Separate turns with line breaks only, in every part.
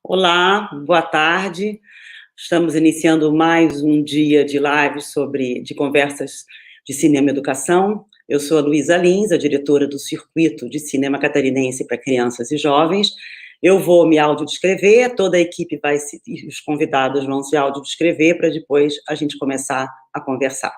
Olá, boa tarde. Estamos iniciando mais um dia de live de conversas de cinema e educação. Eu sou a Luísa Lins, a diretora do Circuito de Cinema Catarinense para Crianças e Jovens. Eu vou me audiodescrever, toda a equipe os convidados vão se audiodescrever para depois a gente começar a conversar.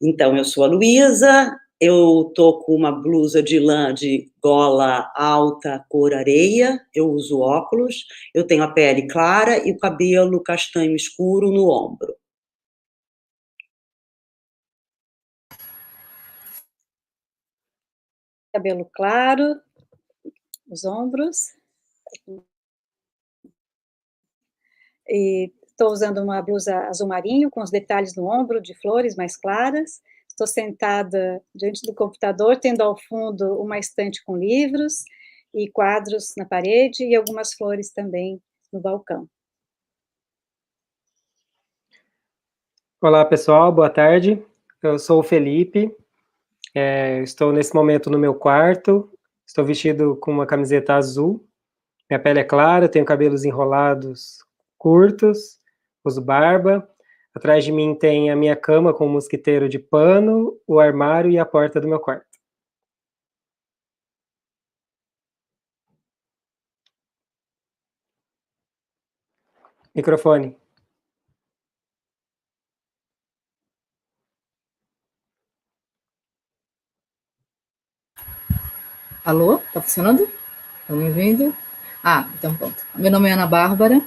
Então, eu sou a Luísa. Eu tô com uma blusa de lã de gola alta, cor areia, eu uso óculos, eu tenho a pele clara e o cabelo castanho escuro no ombro.
Cabelo claro, os ombros. E estou usando uma blusa azul marinho, com os detalhes no ombro, de flores mais claras. Estou sentada diante do computador, tendo ao fundo uma estante com livros e quadros na parede e algumas flores também no balcão.
Olá, pessoal, boa tarde. Eu sou o Felipe, estou nesse momento no meu quarto, estou vestido com uma camiseta azul, minha pele é clara, tenho cabelos enrolados curtos, uso barba. Atrás de mim tem a minha cama com um mosquiteiro de pano, o armário e a porta do meu quarto. Microfone.
Alô? Tá funcionando? Estão me ouvindo? Então pronto. Meu nome é Ana Bárbara,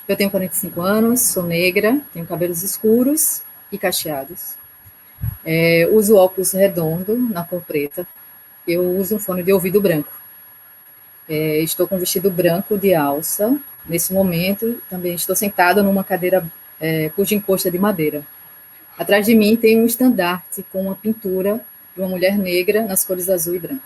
eu tenho 45 anos, sou negra, tenho cabelos escuros e cacheados. Uso óculos redondo na cor preta. Eu uso um fone de ouvido branco. Estou com um vestido branco de alça. Nesse momento, também estou sentada numa cadeira cuja encosta é de madeira. Atrás de mim tem um estandarte com uma pintura de uma mulher negra nas cores azul e branco.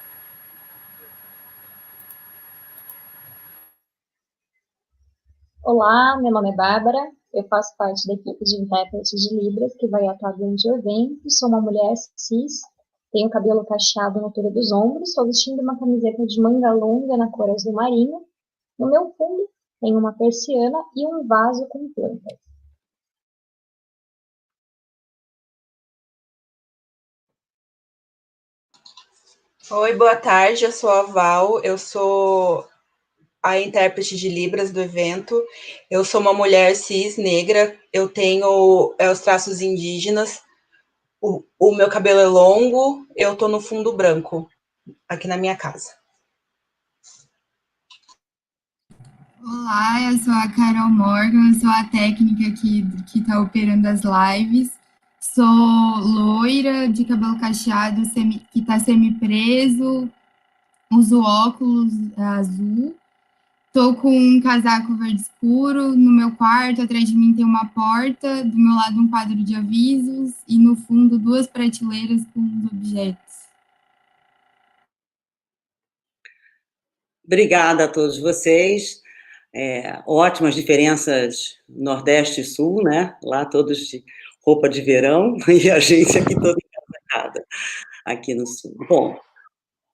Olá, meu nome é Bárbara, eu faço parte da equipe de intérprete de Libras, que vai atuar durante o evento. Sou uma mulher cis, tenho cabelo cacheado na altura dos ombros, estou vestindo uma camiseta de manga longa na cor azul marinho. No meu fundo, tem uma persiana e um vaso com plantas.
Oi, boa tarde, eu sou a Val, eu sou a intérprete de Libras do evento. Eu sou uma mulher cis, negra, eu tenho os traços indígenas, o meu cabelo é longo, eu tô no fundo branco, aqui na minha casa.
Olá, eu sou a Carol Morgan, eu sou a técnica aqui que tá operando as lives. Sou loira, de cabelo cacheado, que tá semi-preso, uso óculos azul. Tô com um casaco verde escuro no meu quarto, atrás de mim tem uma porta, do meu lado um quadro de avisos e no fundo 2 prateleiras com os objetos.
Obrigada a todos vocês. Ótimas diferenças Nordeste e Sul, né? Lá todos de roupa de verão e a gente aqui toda encasacada, aqui no Sul. Bom,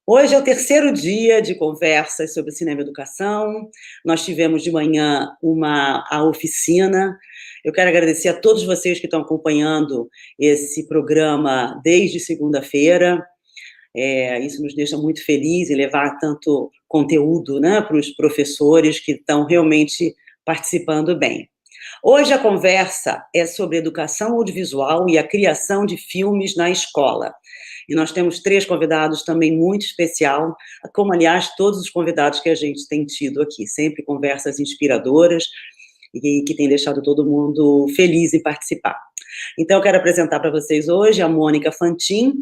hoje é o terceiro dia de conversas sobre cinema e educação. Nós tivemos de manhã a oficina. Eu quero agradecer a todos vocês que estão acompanhando esse programa desde segunda-feira. Isso nos deixa muito felizes em levar tanto conteúdo, né, para os professores que estão realmente participando bem. Hoje a conversa é sobre educação audiovisual e a criação de filmes na escola. E nós temos 3 convidados também muito especial, como, aliás, todos os convidados que a gente tem tido aqui, sempre conversas inspiradoras e que têm deixado todo mundo feliz em participar. Então, eu quero apresentar para vocês hoje a Mônica Fantin.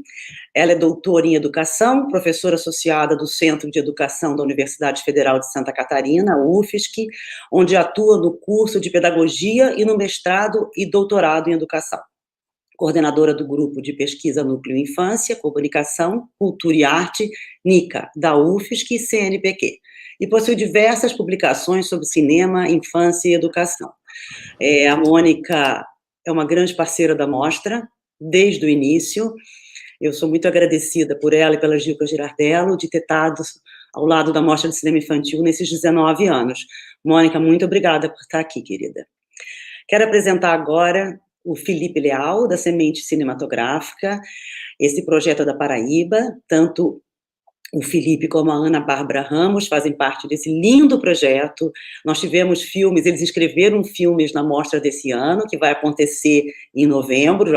Ela é doutora em educação, professora associada do Centro de Educação da Universidade Federal de Santa Catarina, UFSC, onde atua no curso de pedagogia e no mestrado e doutorado em educação. coordenadora do Grupo de Pesquisa Núcleo Infância, Comunicação, Cultura e Arte, NICA, da UFSC e CNPq, e possui diversas publicações sobre cinema, infância e educação. A Mônica é uma grande parceira da mostra, desde o início. Eu sou muito agradecida por ela e pela Gilca Girardello de ter estado ao lado da Mostra de Cinema Infantil nesses 19 anos. Mônica, muito obrigada por estar aqui, querida. Quero apresentar agora o Felipe Leal, da Semente Cinematográfica. Esse projeto é da Paraíba, tanto o Felipe como a Ana Bárbara Ramos fazem parte desse lindo projeto. Nós tivemos filmes, eles inscreveram filmes na mostra desse ano, que vai acontecer em novembro,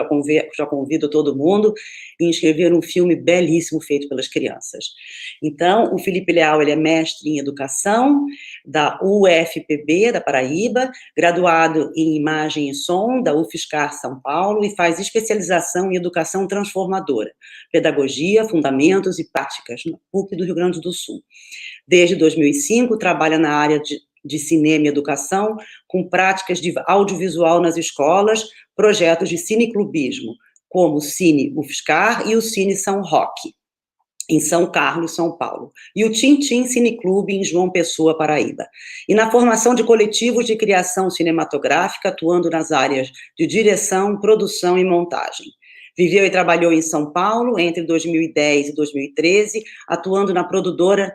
já convido todo mundo, e inscreveram um filme belíssimo feito pelas crianças. Então, o Felipe Leal, ele é mestre em educação da UFPB, da Paraíba, graduado em imagem e som da UFSCar São Paulo e faz especialização em educação transformadora, pedagogia, fundamentos e práticas, na PUC do Rio Grande do Sul. Desde 2005, trabalha na área de cinema e educação, com práticas de audiovisual nas escolas, projetos de cineclubismo, como o Cine UFSCar e o Cine São Roque, em São Carlos, São Paulo, e o Tintim Cineclube em João Pessoa, Paraíba. E na formação de coletivos de criação cinematográfica, atuando nas áreas de direção, produção e montagem. Viveu e trabalhou em São Paulo entre 2010 e 2013, atuando na produtora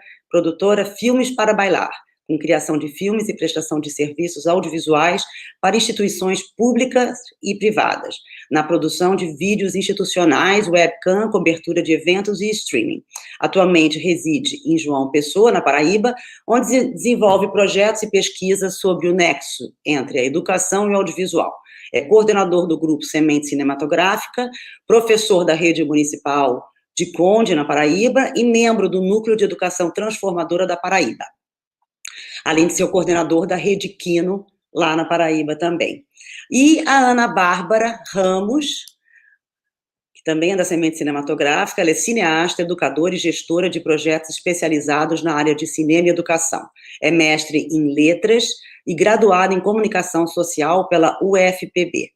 Filmes para Bailar, com criação de filmes e prestação de serviços audiovisuais para instituições públicas e privadas, na produção de vídeos institucionais, webcam, cobertura de eventos e streaming. Atualmente reside em João Pessoa, na Paraíba, onde desenvolve projetos e pesquisas sobre o nexo entre a educação e o audiovisual. É coordenador do Grupo Semente Cinematográfica, professor da Rede Municipal de Conde, na Paraíba, e membro do Núcleo de Educação Transformadora da Paraíba, além de ser o coordenador da Rede Quino, lá na Paraíba também. E a Ana Bárbara Ramos, que também é da Semente Cinematográfica, ela é cineasta, educadora e gestora de projetos especializados na área de cinema e educação. É mestre em letras e graduada em comunicação social pela UFPB.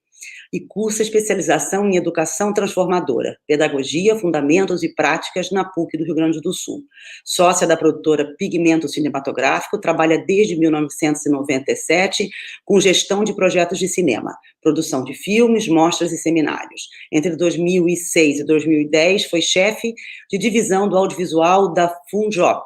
E cursa especialização em educação transformadora, pedagogia, fundamentos e práticas na PUC do Rio Grande do Sul. Sócia da produtora Pigmento Cinematográfico, trabalha desde 1997 com gestão de projetos de cinema, produção de filmes, mostras e seminários. Entre 2006 e 2010, foi chefe de divisão do audiovisual da Funjop.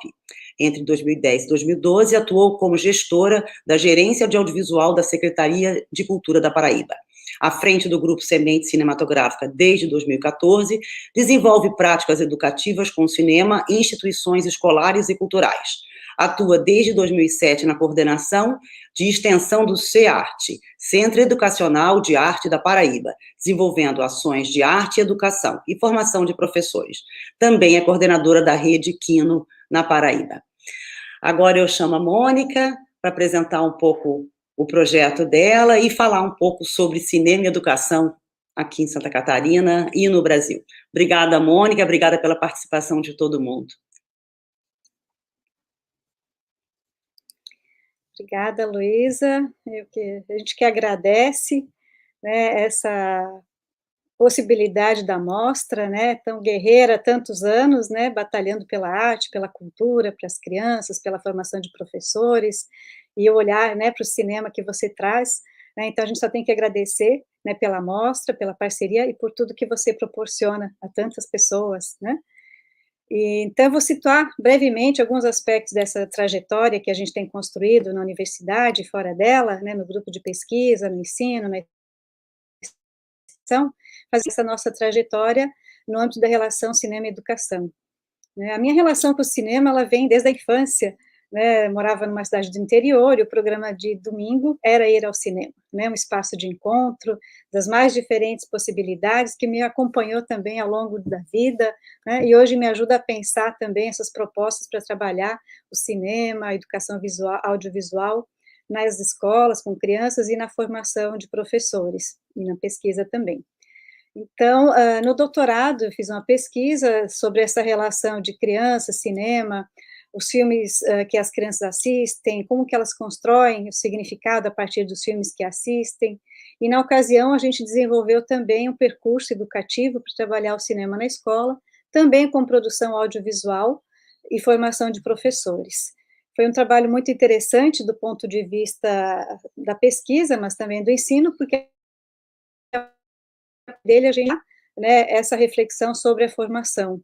Entre 2010 e 2012, atuou como gestora da Gerência de Audiovisual da Secretaria de Cultura da Paraíba. À frente do Grupo Semente Cinematográfica desde 2014, desenvolve práticas educativas com cinema em instituições escolares e culturais. Atua desde 2007 na coordenação de extensão do CEARTE, Centro Educacional de Arte da Paraíba, desenvolvendo ações de arte e educação e formação de professores. Também é coordenadora da Rede Quino, na Paraíba. Agora eu chamo a Mônica para apresentar um pouco o projeto dela e falar um pouco sobre cinema e educação aqui em Santa Catarina e no Brasil. Obrigada, Mônica, obrigada pela participação de todo mundo.
Obrigada, Luísa. A gente que agradece, né, essa possibilidade da mostra, né, tão guerreira há tantos anos, né, batalhando pela arte, pela cultura, para as crianças, pela formação de professores, e o olhar, né, para o cinema que você traz, né, então a gente só tem que agradecer, né, pela mostra, pela parceria e por tudo que você proporciona a tantas pessoas, né. E, então, eu vou citar brevemente alguns aspectos dessa trajetória que a gente tem construído na universidade, fora dela, né, no grupo de pesquisa, no ensino, na educação, fazer essa nossa trajetória no âmbito da relação cinema e educação. A minha relação com o cinema, ela vem desde a infância, né, eu morava numa cidade do interior, e o programa de domingo era ir ao cinema, né, um espaço de encontro, das mais diferentes possibilidades, que me acompanhou também ao longo da vida, né, e hoje me ajuda a pensar também essas propostas para trabalhar o cinema, a educação visual, audiovisual, nas escolas, com crianças, e na formação de professores, e na pesquisa também. Então, no doutorado, eu fiz uma pesquisa sobre essa relação de criança, cinema, os filmes que as crianças assistem, como que elas constroem o significado a partir dos filmes que assistem, e na ocasião a gente desenvolveu também um percurso educativo para trabalhar o cinema na escola, também com produção audiovisual e formação de professores. Foi um trabalho muito interessante do ponto de vista da pesquisa, mas também do ensino, porque dele a gente, né, essa reflexão sobre a formação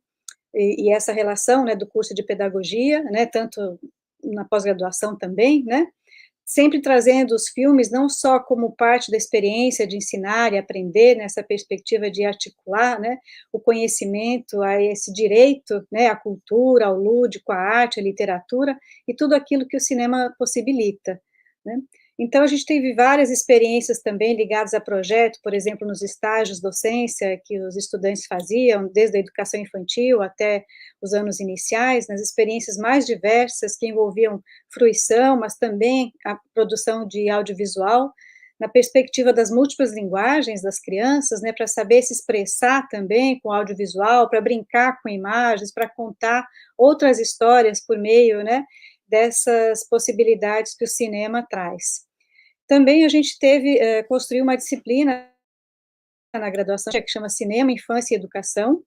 e essa relação, né, do curso de pedagogia, né, tanto na pós-graduação também, né, sempre trazendo os filmes não só como parte da experiência de ensinar e aprender, nessa perspectiva de articular, né, o conhecimento a esse direito, né, à cultura, ao lúdico, à arte, à literatura, e tudo aquilo que o cinema possibilita, né. Então, a gente teve várias experiências também ligadas a projeto, por exemplo, nos estágios docência que os estudantes faziam, desde a educação infantil até os anos iniciais, nas experiências mais diversas que envolviam fruição, mas também a produção de audiovisual, na perspectiva das múltiplas linguagens das crianças, né, para saber se expressar também com audiovisual, para brincar com imagens, para contar outras histórias por meio, né, dessas possibilidades que o cinema traz. Também a gente construiu uma disciplina na graduação, que chama Cinema, Infância e Educação,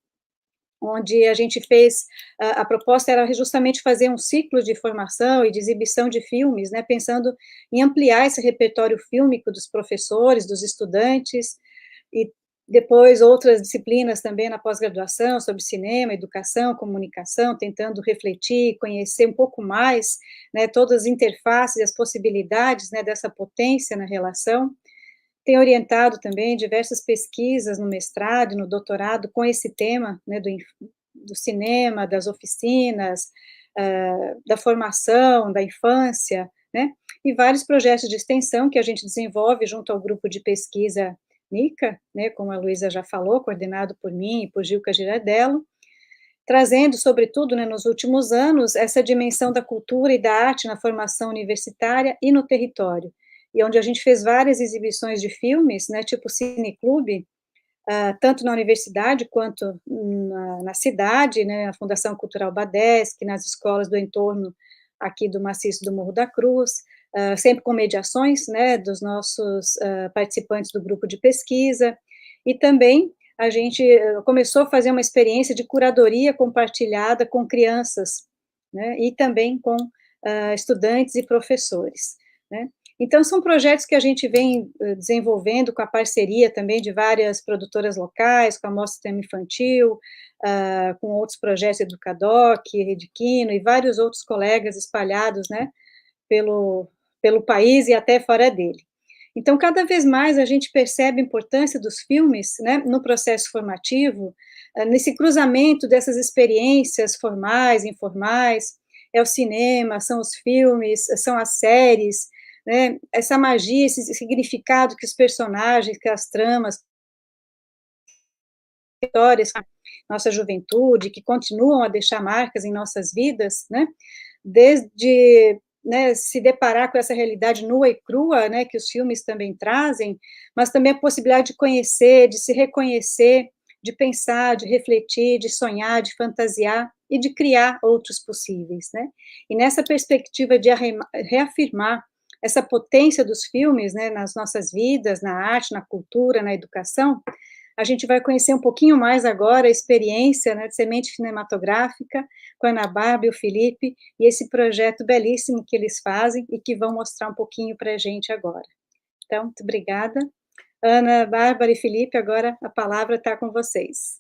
onde a gente fez, a proposta era justamente fazer um ciclo de formação e de exibição de filmes, né, pensando em ampliar esse repertório fílmico dos professores, dos estudantes, e depois outras disciplinas também na pós-graduação, sobre cinema, educação, comunicação, tentando refletir, conhecer um pouco mais, né, todas as interfaces e as possibilidades, né, dessa potência na relação. Tem orientado também diversas pesquisas no mestrado e no doutorado com esse tema, né, do cinema, das oficinas, da formação, da infância, né, e vários projetos de extensão que a gente desenvolve junto ao grupo de pesquisa NICA, né, como a Luísa já falou, coordenado por mim e por Gilca Girardello, trazendo, sobretudo, né, nos últimos anos, essa dimensão da cultura e da arte na formação universitária e no território, e onde a gente fez várias exibições de filmes, né, tipo cineclube, tanto na universidade quanto na cidade, né, a Fundação Cultural Badesc, nas escolas do entorno aqui do maciço do Morro da Cruz, sempre com mediações, né, dos nossos participantes do grupo de pesquisa, e também a gente começou a fazer uma experiência de curadoria compartilhada com crianças, né, e também com estudantes e professores, né. Então, são projetos que a gente vem desenvolvendo com a parceria também de várias produtoras locais, com a Mostra Tema Infantil, com outros projetos Educadoc, Redquino, e vários outros colegas espalhados, né, pelo país e até fora dele. Então, cada vez mais a gente percebe a importância dos filmes, né, no processo formativo, nesse cruzamento dessas experiências formais, informais, é o cinema, são os filmes, são as séries, né, essa magia, esse significado que os personagens, que as tramas, histórias, nossa juventude, que continuam a deixar marcas em nossas vidas, né, desde, né, se deparar com essa realidade nua e crua, né, que os filmes também trazem, mas também a possibilidade de conhecer, de se reconhecer, de pensar, de refletir, de sonhar, de fantasiar e de criar outros possíveis, né, e nessa perspectiva de reafirmar essa potência dos filmes, né, nas nossas vidas, na arte, na cultura, na educação, a gente vai conhecer um pouquinho mais agora a experiência, né, de Semente Cinematográfica, com a Ana Bárbara e o Felipe, e esse projeto belíssimo que eles fazem e que vão mostrar um pouquinho para a gente agora. Então, muito obrigada. Ana, Bárbara e Felipe, agora a palavra está com vocês.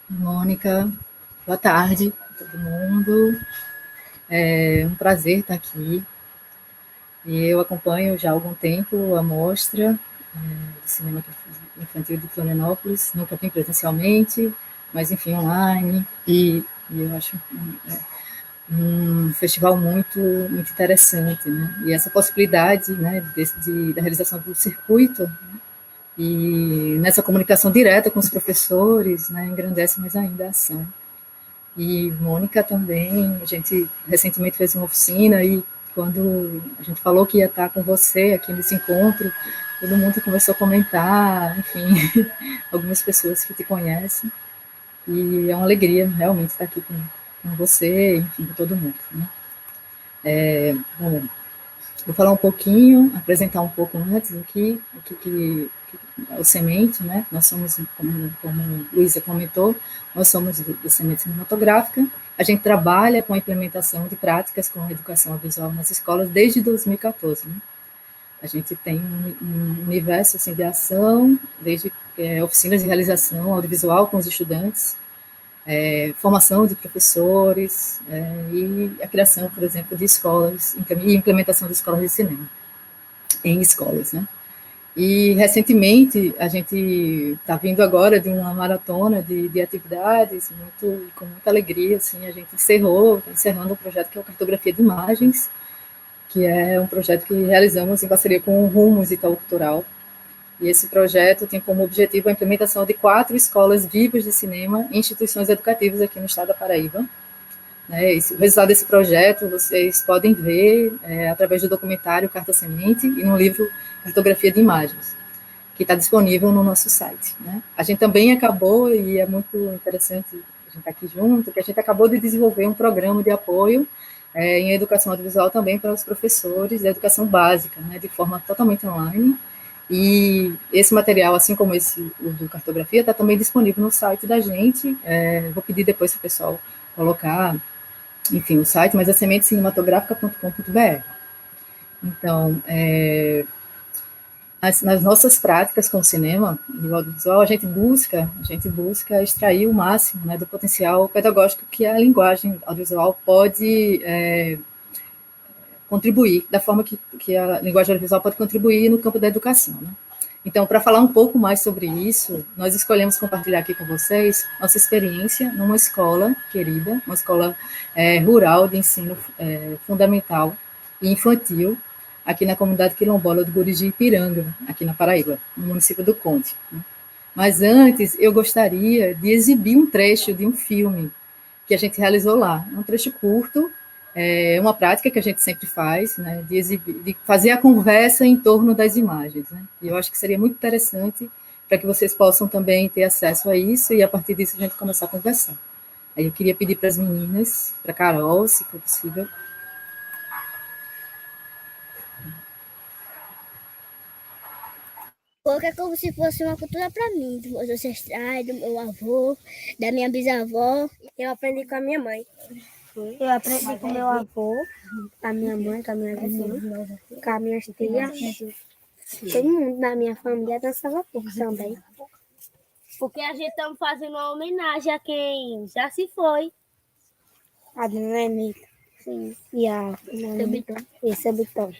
Mônica, boa tarde a todo mundo. É um prazer estar aqui. E eu acompanho já há algum tempo a mostra de cinema infantil de Florianópolis, nunca vim presencialmente, mas enfim, online, e eu acho um festival muito interessante, né? E essa possibilidade, né, da realização do circuito, né, e nessa comunicação direta com os professores, né, engrandece mais ainda a ação. E Mônica também, a gente recentemente fez uma oficina, e quando a gente falou que ia estar com você aqui nesse encontro, todo mundo começou a comentar, enfim, algumas pessoas que te conhecem, e é uma alegria realmente estar aqui com você, enfim, com todo mundo, né? Bom, vou falar um pouquinho, apresentar um pouco antes aqui, o que é o Semente, né? Nós somos, como Luísa comentou, nós somos do Semente Cinematográfica. A gente trabalha com a implementação de práticas com educação audiovisual nas escolas desde 2014, né? A gente tem um universo assim, de ação, desde oficinas de realização audiovisual com os estudantes, formação de professores, e a criação, por exemplo, de escolas, e implementação de escolas de cinema em escolas, né? E, recentemente, a gente está vindo agora de uma maratona de atividades, com muita alegria, assim, a gente está encerrando um projeto que é o Cartografia de Imagens, que é um projeto que realizamos em parceria com o Rumos Itaú Cultural. E esse projeto tem como objetivo a implementação de 4 escolas vivas de cinema em instituições educativas aqui no estado da Paraíba. O resultado desse projeto vocês podem ver através do documentário Carta Semente e no livro Cartografia de Imagens, que está disponível no nosso site, né? A gente também acabou, e é muito interessante a gente estar aqui junto, que a gente acabou de desenvolver um programa de apoio em educação audiovisual também para os professores da educação básica, né, de forma totalmente online. E esse material, assim como o do Cartografia, está também disponível no site da gente. Vou pedir depois para o pessoal colocar, enfim, o site, mas é sementecinematográfica.com.br. Então, nas nossas práticas com o cinema e o audiovisual, a gente busca extrair o máximo, né, do potencial pedagógico que a linguagem audiovisual pode contribuir, da forma que a linguagem audiovisual pode contribuir no campo da educação, né? Então, para falar um pouco mais sobre isso, nós escolhemos compartilhar aqui com vocês nossa experiência numa escola querida, uma escola rural de ensino fundamental e infantil, aqui na comunidade quilombola do Guriji Ipiranga, aqui na Paraíba, no município do Conde. Mas antes, eu gostaria de exibir um trecho de um filme que a gente realizou lá, um trecho curto, uma prática que a gente sempre faz, né, de fazer a conversa em torno das imagens, né? E eu acho que seria muito interessante para que vocês possam também ter acesso a isso e, a partir disso, a gente começar a conversar. Aí eu queria pedir para as meninas, para a Carol, se for possível.
Porque é como se fosse uma cultura para mim, dos meus ancestrais, do meu avô, da minha bisavó. Eu aprendi com a minha mãe. Eu aprendi com meu avô, com a minha mãe, com a minha vizinha, com a minha tia. Todo mundo da minha família dançava pouco também. Porque a gente está fazendo uma homenagem a quem já se foi. A dona Lenita. Sim. E a Sebitão.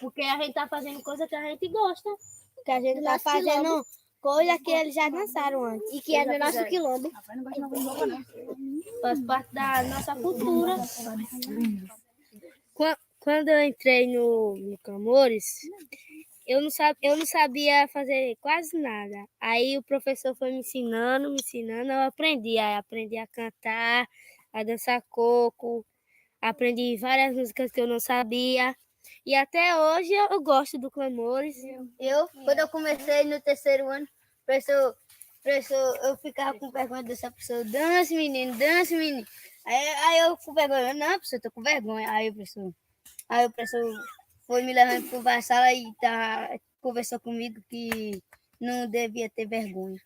Porque a gente está fazendo coisa que a gente gosta. Porque a gente está fazendo coisa que eles já dançaram antes. E que é do nosso quilombo. Faz parte da nossa cultura. Quando eu entrei no Clamores, eu não sabia fazer quase nada. Aí o professor foi me ensinando, eu aprendi. Aí aprendi a cantar, a dançar coco, aprendi várias músicas que eu não sabia. E até hoje eu gosto do Clamores. Quando eu comecei no 3º ano, professor, eu ficava com vergonha dessa pessoa. Dança, menino, dança, menino. Aí eu com vergonha. Não, professor, eu tô com vergonha. Aí o professor foi me levando para a sala e conversou comigo que não devia ter vergonha.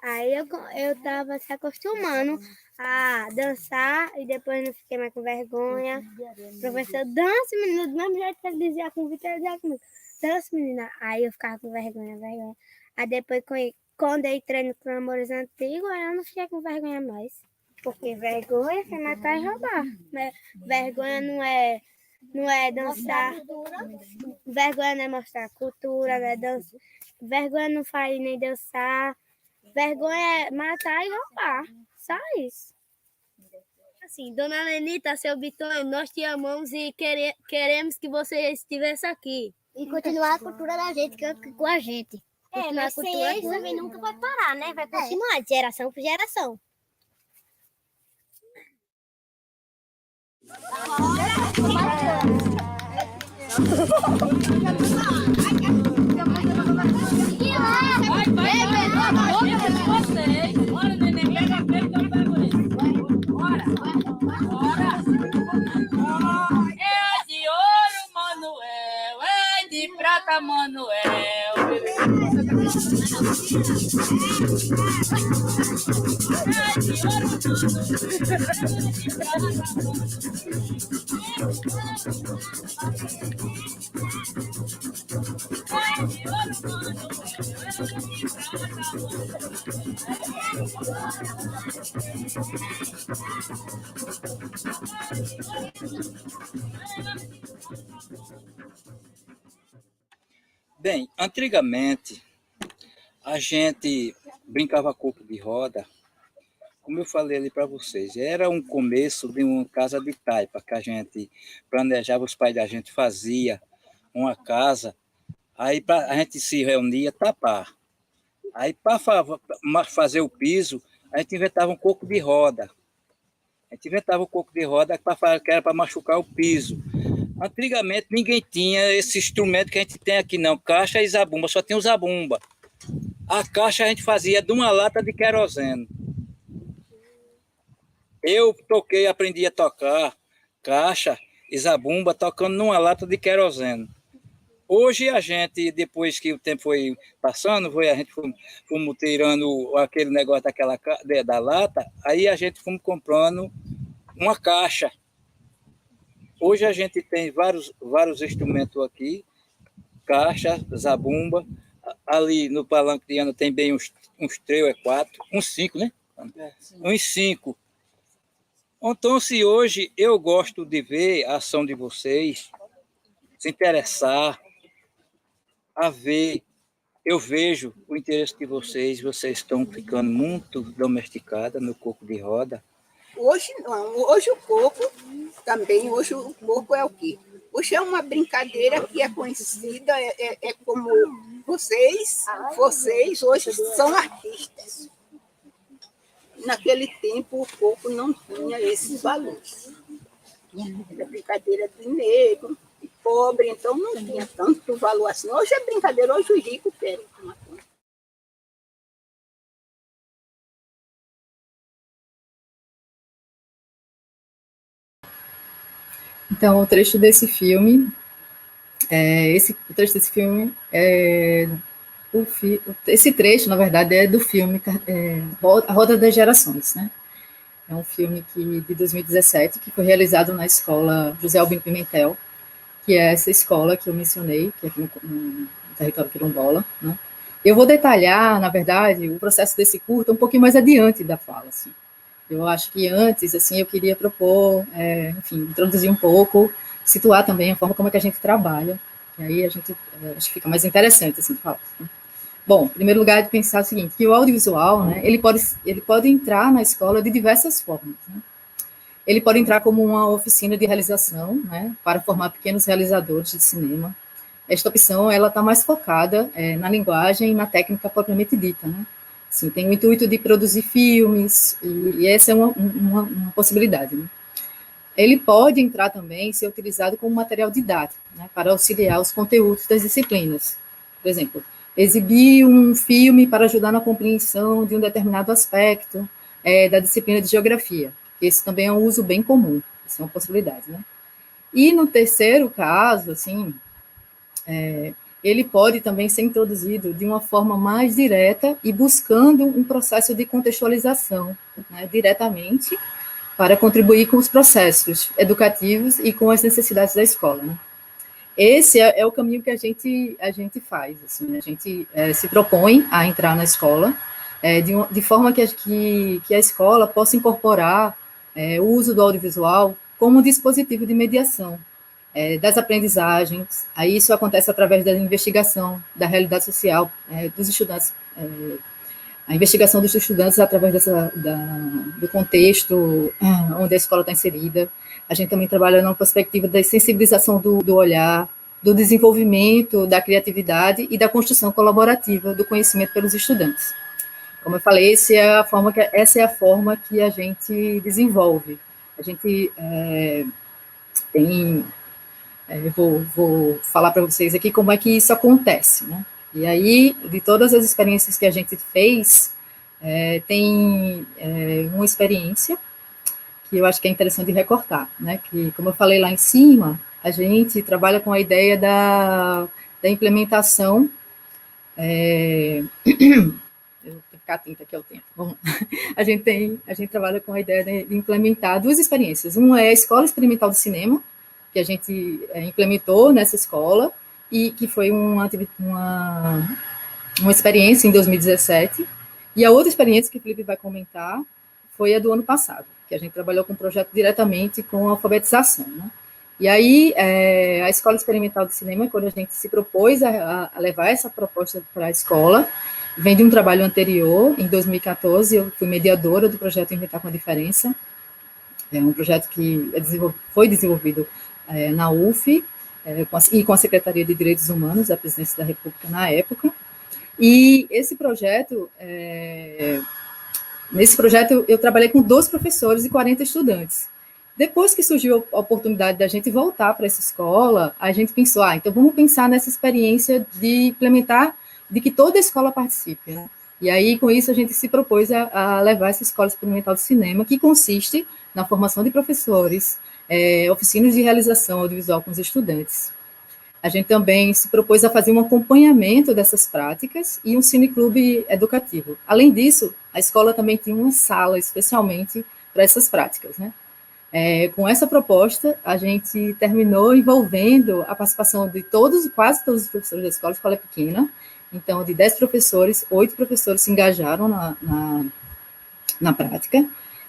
Aí eu estava se acostumando a dançar e depois não fiquei mais com vergonha. O professor, dança, menina, do mesmo jeito que ele dizia com o Vitor, ele dizia comigo, dança, menina. Aí eu ficava com vergonha. Aí depois, quando eu entrei no Clamores Antigo, eu não fiquei com vergonha mais. Porque vergonha é matar e roubar. Vergonha não é dançar. Vergonha não é mostrar cultura, não é dançar. Vergonha não faz nem dançar. Vergonha é matar e roubar. Só isso. Assim, dona Lenita, seu Bitonho, nós te amamos e queremos que você estivesse aqui. E continuar a cultura da gente, que é com a gente. Mas sem eles também nunca vai parar, né? Vai continuar de geração por geração.
Bora, neném, pega a frente, eu pego ele. Bora. de prata, Manuel.
Bem, antigamente a gente brincava coco de roda, como eu falei ali para vocês, era um começo de uma casa de taipa que a gente planejava, os pais da gente fazia uma casa, aí a gente se reunia tapar. Aí para fazer o piso, a gente inventava um coco de roda. A gente inventava um coco de roda que era para machucar o piso. Antigamente ninguém tinha esse instrumento que a gente tem aqui, não. Caixa e zabumba, só tinha o zabumba. A caixa a gente fazia de uma lata de querosene. Eu aprendi a tocar caixa e zabumba tocando numa lata de querosene. Hoje a gente, depois que o tempo foi passando, a gente fomos tirando aquele negócio da lata, aí a gente fomos comprando uma caixa. Hoje a gente tem vários instrumentos aqui, caixa, zabumba, ali no palanque de Ana tem bem uns 3 ou 4, uns 5, né? Uns 5. Então, se hoje eu gosto de ver a ação de vocês, se interessar, a ver, eu vejo o interesse de vocês estão ficando muito domesticadas no coco de roda.
Hoje não, hoje o coco também, hoje o coco é o quê? Hoje é uma brincadeira que é conhecida, é como vocês hoje são artistas. Naquele tempo o coco não tinha esses valores. Era brincadeira de negro, de pobre, então não tinha tanto valor assim. Hoje é brincadeira, hoje o rico quer uma coisa.
Então, o trecho desse filme, esse trecho, na verdade, é do filme A Roda das Gerações, né? É um filme de 2017, que foi realizado na escola José Albino Pimentel, que é essa escola que eu mencionei, que é aqui no território quilombola, né? Eu vou detalhar, na verdade, o processo desse curta um pouquinho mais adiante da fala, assim. Eu acho que antes, assim, eu queria propor, enfim, introduzir um pouco, situar também a forma como é que a gente trabalha, e aí a gente, acho que fica mais interessante, assim, falar. Né? Bom, em primeiro lugar, de pensar o seguinte, que o audiovisual, né, ele pode entrar na escola de diversas formas, né? Ele pode entrar como uma oficina de realização, né, para formar pequenos realizadores de cinema. Esta opção, ela está mais focada na linguagem e na técnica propriamente dita, né? Sim, tem o intuito de produzir filmes, e essa é uma possibilidade, né? Ele pode entrar também, ser utilizado como material didático, né, para auxiliar os conteúdos das disciplinas. Por exemplo, exibir um filme para ajudar na compreensão de um determinado aspecto da disciplina de geografia. Esse também é um uso bem comum, isso é uma possibilidade, né? E no terceiro caso, assim, ele pode também ser introduzido de uma forma mais direta e buscando um processo de contextualização, né, diretamente, para contribuir com os processos educativos e com as necessidades da escola, né? Esse é o caminho que a gente faz, assim, a gente se propõe a entrar na escola de forma que a escola possa incorporar o uso do audiovisual como um dispositivo de mediação das aprendizagens. Aí isso acontece através da investigação da realidade social dos estudantes, a investigação dos estudantes através do contexto onde a escola está inserida. A gente também trabalha numa perspectiva da sensibilização do olhar, do desenvolvimento da criatividade e da construção colaborativa do conhecimento pelos estudantes. Como eu falei, essa é a forma que a gente desenvolve. A gente tem... eu vou falar para vocês aqui como é que isso acontece, né? E aí, de todas as experiências que a gente fez, tem uma experiência que eu acho que é interessante de recortar, né? Que, como eu falei lá em cima, a gente trabalha com a ideia da implementação. Eu tenho que ficar atenta aqui ao tempo. Bom, a gente trabalha com a ideia de implementar duas experiências. Uma é a Escola Experimental de Cinema, que a gente implementou nessa escola, e que foi uma experiência em 2017. E a outra experiência que o Felipe vai comentar foi a do ano passado, que a gente trabalhou com um projeto diretamente com a alfabetização, né? E aí, a Escola Experimental de Cinema, quando a gente se propôs a levar essa proposta para a escola, vem de um trabalho anterior. Em 2014, eu fui mediadora do projeto Inventar com a Diferença, é um projeto que foi desenvolvido na UF, e com a Secretaria de Direitos Humanos da Presidência da República na época. E nesse projeto eu trabalhei com 12 professores e 40 estudantes. Depois que surgiu a oportunidade da gente voltar para essa escola, a gente pensou, então vamos pensar nessa experiência de implementar, de que toda a escola participe, né? E aí, com isso, a gente se propôs a levar essa Escola Experimental de Cinema, que consiste na formação de professores, oficinas de realização audiovisual com os estudantes. A gente também se propôs a fazer um acompanhamento dessas práticas e um cineclube educativo. Além disso, a escola também tinha uma sala especialmente para essas práticas, né? Com essa proposta, a gente terminou envolvendo a participação de quase todos os professores da escola. A escola é pequena, então, de 10 professores, 8 professores se engajaram na prática,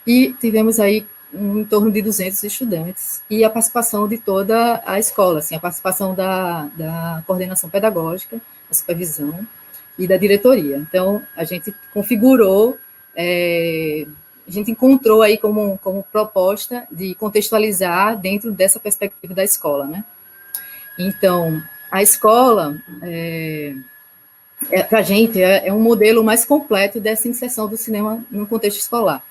e tivemos aí em torno de 200 estudantes, e a participação de toda a escola, assim, a participação da coordenação pedagógica, da supervisão e da diretoria. Então, a gente configurou, a gente encontrou aí como proposta de contextualizar dentro dessa perspectiva da escola, né? Então, a escola, para a gente, é um modelo mais completo dessa inserção do cinema no contexto escolar.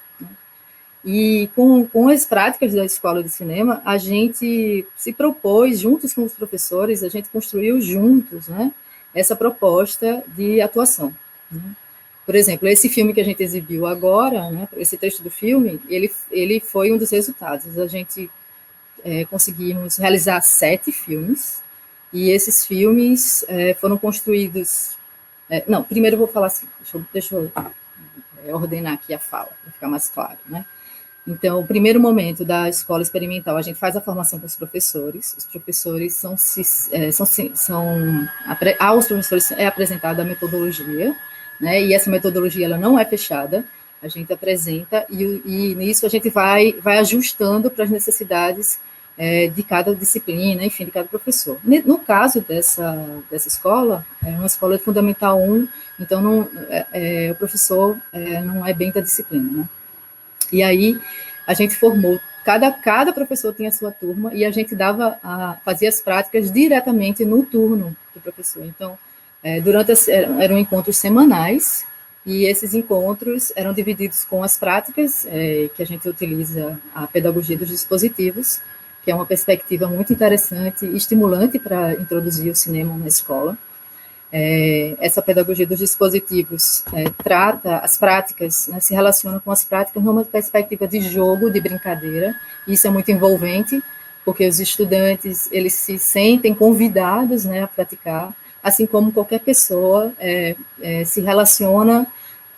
E com as práticas da Escola de Cinema, a gente se propôs, juntos com os professores, a gente construiu juntos, né, essa proposta de atuação, né? Por exemplo, esse filme que a gente exibiu agora, né, esse trecho do filme, ele foi um dos resultados. A gente conseguimos realizar 7 filmes, e esses filmes foram construídos... não, primeiro eu vou falar assim, deixa eu ordenar aqui a fala, para ficar mais claro, né? Então, o primeiro momento da escola experimental, a gente faz a formação com os professores aos professores é apresentada a metodologia, né, e essa metodologia ela não é fechada, a gente apresenta, e nisso a gente vai ajustando para as necessidades de cada disciplina, enfim, de cada professor. No caso dessa escola, é uma escola de Fundamental 1, então o professor não é bem da disciplina, né? E aí, a gente formou, cada professor tinha a sua turma, e a gente fazia as práticas diretamente no turno do professor. Então, eram encontros semanais, e esses encontros eram divididos com as práticas, que a gente utiliza a pedagogia dos dispositivos, que é uma perspectiva muito interessante e estimulante para introduzir o cinema na escola. Essa pedagogia dos dispositivos trata as práticas, né, se relaciona com as práticas numa perspectiva de jogo, de brincadeira. Isso é muito envolvente, porque os estudantes, eles se sentem convidados, né, a praticar, assim como qualquer pessoa se relaciona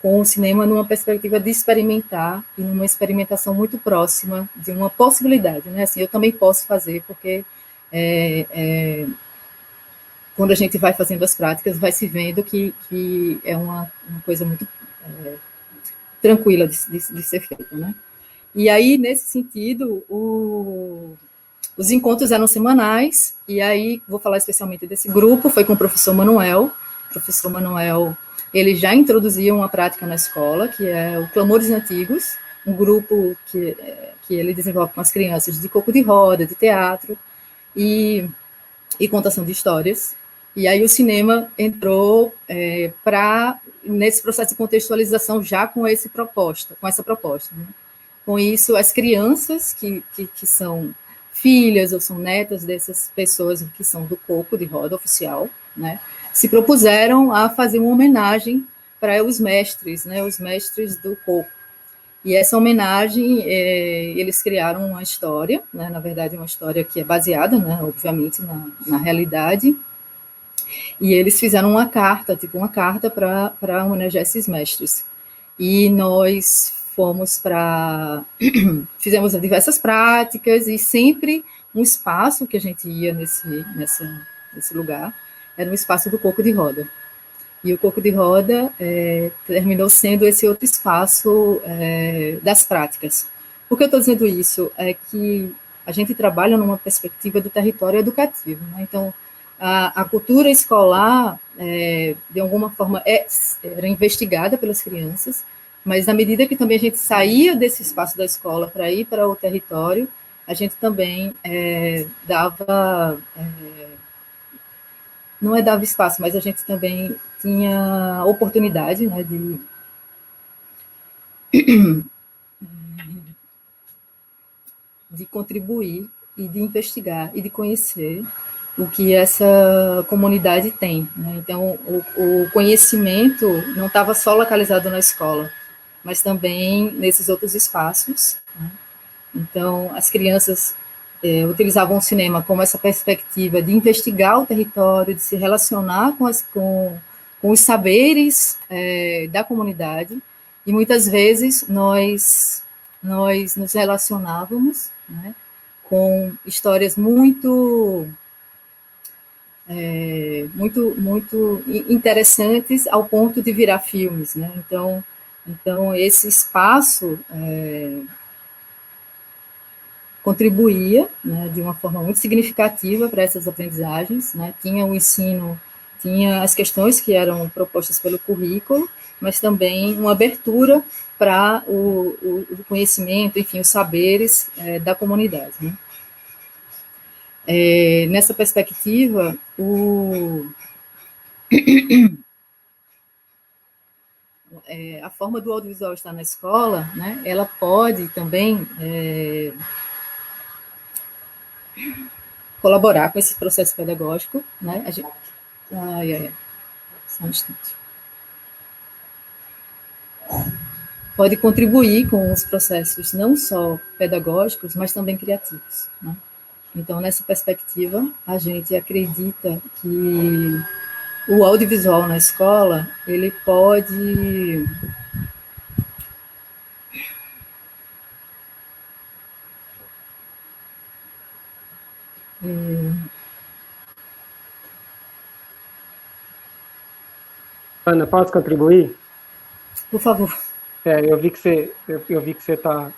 com o cinema numa perspectiva de experimentar, e numa experimentação muito próxima de uma possibilidade, né, assim, eu também posso fazer, porque quando a gente vai fazendo as práticas, vai se vendo que é uma coisa muito tranquila de ser feita, né? E aí, nesse sentido, os encontros eram semanais, e aí, vou falar especialmente desse grupo, foi com o professor Manuel. O professor Manuel, ele já introduzia uma prática na escola, que é o Clamores Antigos, um grupo que ele desenvolve com as crianças de coco de roda, de teatro, e contação de histórias. E aí o cinema entrou nesse processo de contextualização já com essa proposta, né? Com isso, as crianças que são filhas ou são netas dessas pessoas que são do coco de roda oficial, né, se propuseram a fazer uma homenagem para os mestres, né, os mestres do coco. E essa homenagem, eles criaram uma história, né, na verdade uma história que é baseada, né, obviamente, na realidade. E eles fizeram uma carta para homenagear esses mestres. E nós fomos para... fizemos diversas práticas, e sempre um espaço que a gente ia nesse lugar era um espaço do Coco de Roda. E o Coco de Roda terminou sendo esse outro espaço das práticas. Por que eu estou dizendo isso? É que a gente trabalha numa perspectiva do território educativo, né? Então, a cultura escolar, de alguma forma, era investigada pelas crianças, mas na medida que também a gente saía desse espaço da escola para ir para o território, a gente também dava... não dava espaço, mas a gente também tinha oportunidade, né, de contribuir e de investigar e de conhecer o que essa comunidade tem, né? Então, o conhecimento não estava só localizado na escola, mas também nesses outros espaços, né? Então, as crianças utilizavam o cinema como essa perspectiva de investigar o território, de se relacionar com os saberes da comunidade, e muitas vezes nós nos relacionávamos, né, com histórias muito interessantes ao ponto de virar filmes, né? Então esse espaço contribuía, né, de uma forma muito significativa para essas aprendizagens, né? Tinha o ensino, tinha as questões que eram propostas pelo currículo, mas também uma abertura para o conhecimento, enfim, os saberes da comunidade, né? Nessa perspectiva, a forma do audiovisual estar na escola, né, ela pode também colaborar com esse processo pedagógico, né? Só um instante. Pode contribuir com os processos não só pedagógicos, mas também criativos, né? Então, nessa perspectiva, a gente acredita que o audiovisual na escola, ele pode
Ana, posso contribuir?
Por favor.
Eu vi que você está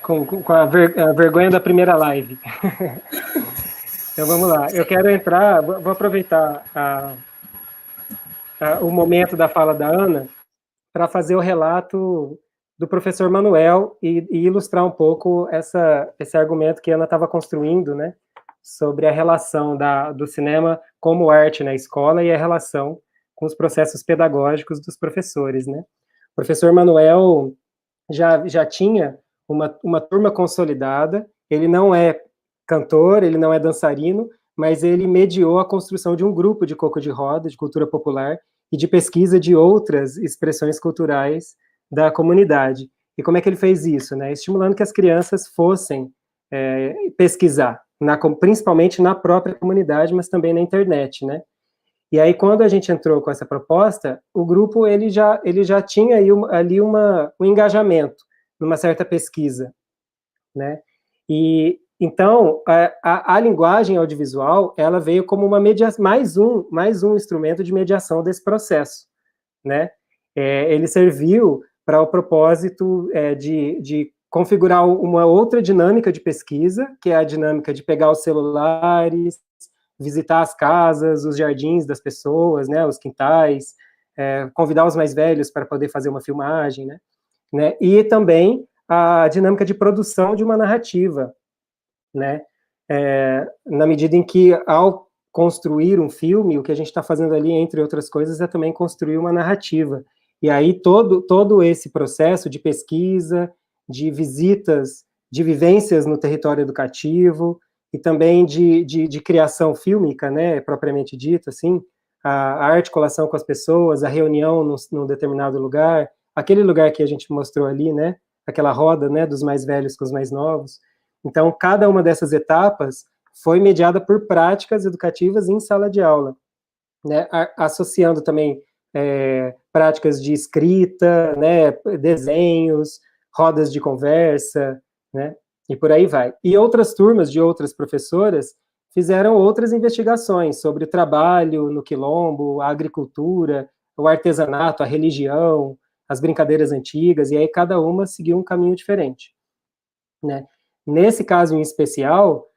com a vergonha da primeira live. Então vamos lá. Eu quero entrar, vou aproveitar o momento da fala da Ana para fazer o relato do professor Manuel e ilustrar um pouco esse argumento que a Ana estava construindo, né, sobre a relação do cinema como arte na escola e a relação com os processos pedagógicos dos professores, né. O professor Manuel já tinha uma turma consolidada, ele não é cantor, ele não é dançarino, mas ele mediou a construção de um grupo de coco de roda, de cultura popular, e de pesquisa de outras expressões culturais da comunidade. E como é que ele fez isso, né? Estimulando que as crianças fossem pesquisar, principalmente na própria comunidade, mas também na internet, né? E aí, quando a gente entrou com essa proposta, o grupo ele já tinha ali um engajamento numa certa pesquisa, né? E então a linguagem audiovisual ela veio como mais um instrumento de mediação desse processo, né? Ele serviu para o propósito de configurar uma outra dinâmica de pesquisa, que é a dinâmica de pegar os celulares, visitar as casas, os jardins das pessoas, né, os quintais, convidar os mais velhos para poder fazer uma filmagem, né, e também a dinâmica de produção de uma narrativa, né, na medida em que, ao construir um filme, o que a gente está fazendo ali, entre outras coisas, é também construir uma narrativa. E aí todo esse processo de pesquisa, de visitas, de vivências no território educativo, e também de criação fílmica, né, propriamente dita, assim, a articulação com as pessoas, a reunião num determinado lugar, aquele lugar que a gente mostrou ali, né, aquela roda, né, dos mais velhos com os mais novos. Então, cada uma dessas etapas foi mediada por práticas educativas em sala de aula, né, associando também práticas de escrita, né, desenhos, rodas de conversa, né, e por aí vai. E outras turmas de outras professoras fizeram outras investigações sobre o trabalho no quilombo, a agricultura, o artesanato, a religião, as brincadeiras antigas, e aí cada uma seguiu um caminho diferente, né. Nesse caso em especial,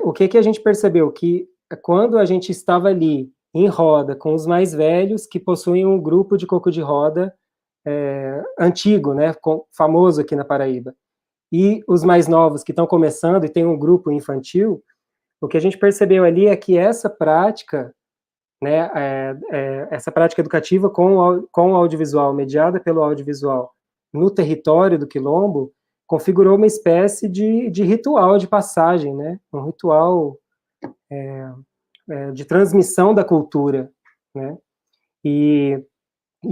o que a gente percebeu? Que quando a gente estava ali em roda com os mais velhos, que possuem um grupo de coco de roda antigo, né, famoso aqui na Paraíba, e os mais novos que estão começando e tem um grupo infantil, o que a gente percebeu ali é que essa prática, né, essa prática educativa com o audiovisual, mediada pelo audiovisual, no território do quilombo, configurou uma espécie de ritual de passagem, né, um ritual de transmissão da cultura, né, e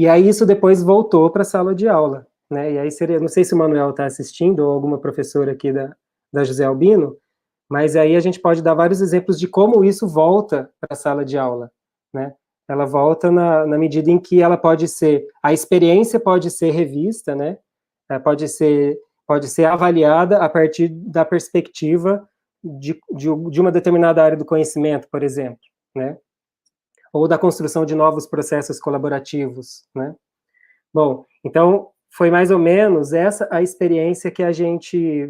aí isso depois voltou para a sala de aula, né, e aí seria, não sei se o Manuel está assistindo, ou alguma professora aqui da José Albino, mas aí a gente pode dar vários exemplos de como isso volta para a sala de aula, né, ela volta na medida em que ela pode ser, a experiência pode ser revista, né, pode ser avaliada a partir da perspectiva de uma determinada área do conhecimento, por exemplo, né, ou da construção de novos processos colaborativos, né. Bom, então, foi mais ou menos essa a experiência que a gente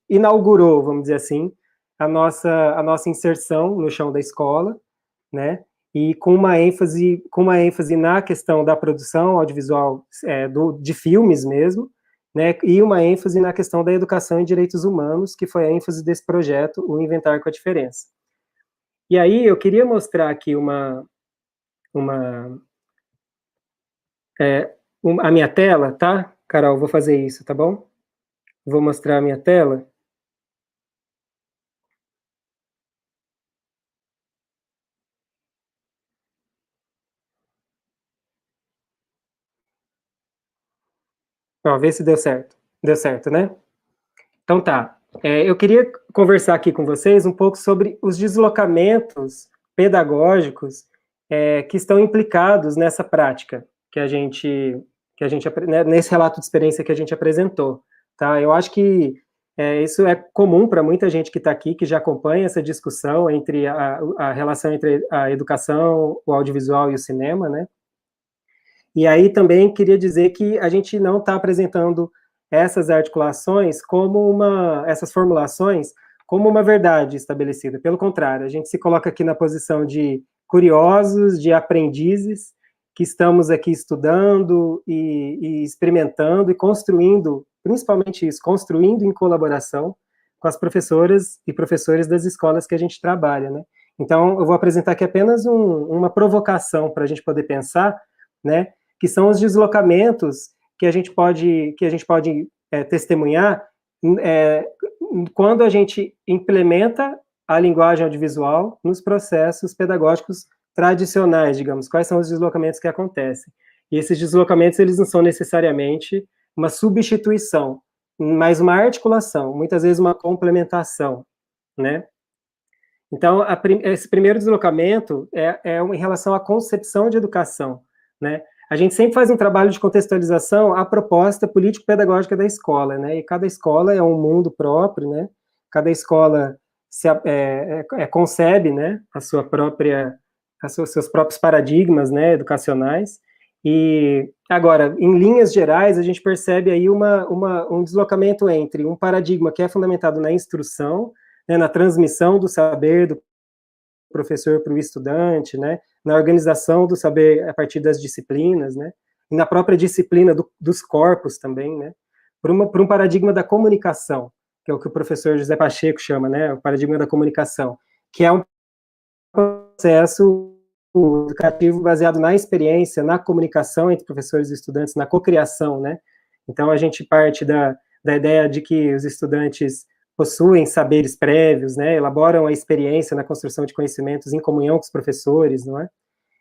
inaugurou, vamos dizer assim, a nossa inserção no chão da escola, né, e com uma ênfase na questão da produção audiovisual de filmes mesmo, né, e uma ênfase na questão da educação em direitos humanos, que foi a ênfase desse projeto, o Inventar com a Diferença. E aí eu queria mostrar aqui a minha tela, tá? Carol, vou fazer isso, tá bom? Vou mostrar a minha tela. Ó, vê se deu certo. Deu certo, né? Então tá. Eu queria conversar aqui com vocês um pouco sobre os deslocamentos pedagógicos que estão implicados nessa prática que a gente né, nesse relato de experiência que a gente apresentou, tá? Eu acho que isso é comum para muita gente que está aqui, que já acompanha essa discussão entre a relação entre a educação, o audiovisual e o cinema, né? E aí também queria dizer que a gente não está apresentando essas articulações essas formulações como uma verdade estabelecida. Pelo contrário, a gente se coloca aqui na posição de curiosos, de aprendizes, que estamos aqui estudando e experimentando e construindo, principalmente isso, construindo em colaboração com as professoras e professores das escolas que a gente trabalha, né? Então, eu vou apresentar aqui apenas uma provocação para a gente poder pensar, né, que são os deslocamentos que a gente pode testemunhar quando a gente implementa a linguagem audiovisual nos processos pedagógicos tradicionais, digamos, quais são os deslocamentos que acontecem. E esses deslocamentos, eles não são necessariamente uma substituição, mas uma articulação, muitas vezes uma complementação, né? Então, esse primeiro deslocamento é em relação à concepção de educação, né? A gente sempre faz um trabalho de contextualização à proposta político-pedagógica da escola, né? E cada escola é um mundo próprio, né? Cada escola concebe, né, seus próprios paradigmas, né, educacionais. E agora, em linhas gerais, a gente percebe aí um deslocamento entre um paradigma que é fundamentado na instrução, né, na transmissão do saber do professor para o estudante, né, na organização do saber a partir das disciplinas, né, e na própria disciplina dos corpos também, né, por um paradigma da comunicação, que é o que o professor José Pacheco chama, né, o paradigma da comunicação, que é um processo educativo baseado na experiência, na comunicação entre professores e estudantes, na cocriação, né. Então, a gente parte da ideia de que os estudantes possuem saberes prévios, né, elaboram a experiência na construção de conhecimentos em comunhão com os professores, não é?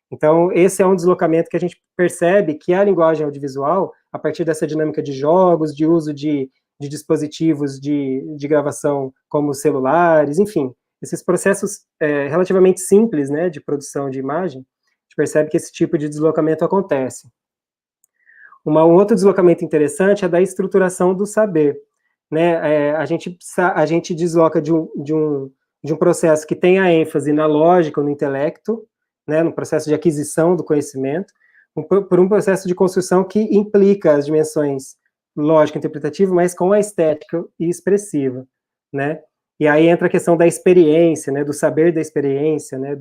Então, esse é um deslocamento que a gente percebe que a linguagem audiovisual, a partir dessa dinâmica de jogos, de uso de de dispositivos de gravação como celulares, enfim, esses processos relativamente simples, né, de produção de imagem, a gente percebe que esse tipo de deslocamento acontece. Um outro deslocamento interessante é da estruturação do saber, né? A gente desloca de um processo que tem a ênfase na lógica, no intelecto, né, no processo de aquisição do conhecimento, por um processo de construção que implica as dimensões lógica, interpretativa, mas com a estética e expressiva, né? E aí entra a questão da experiência, né, do saber da experiência, né,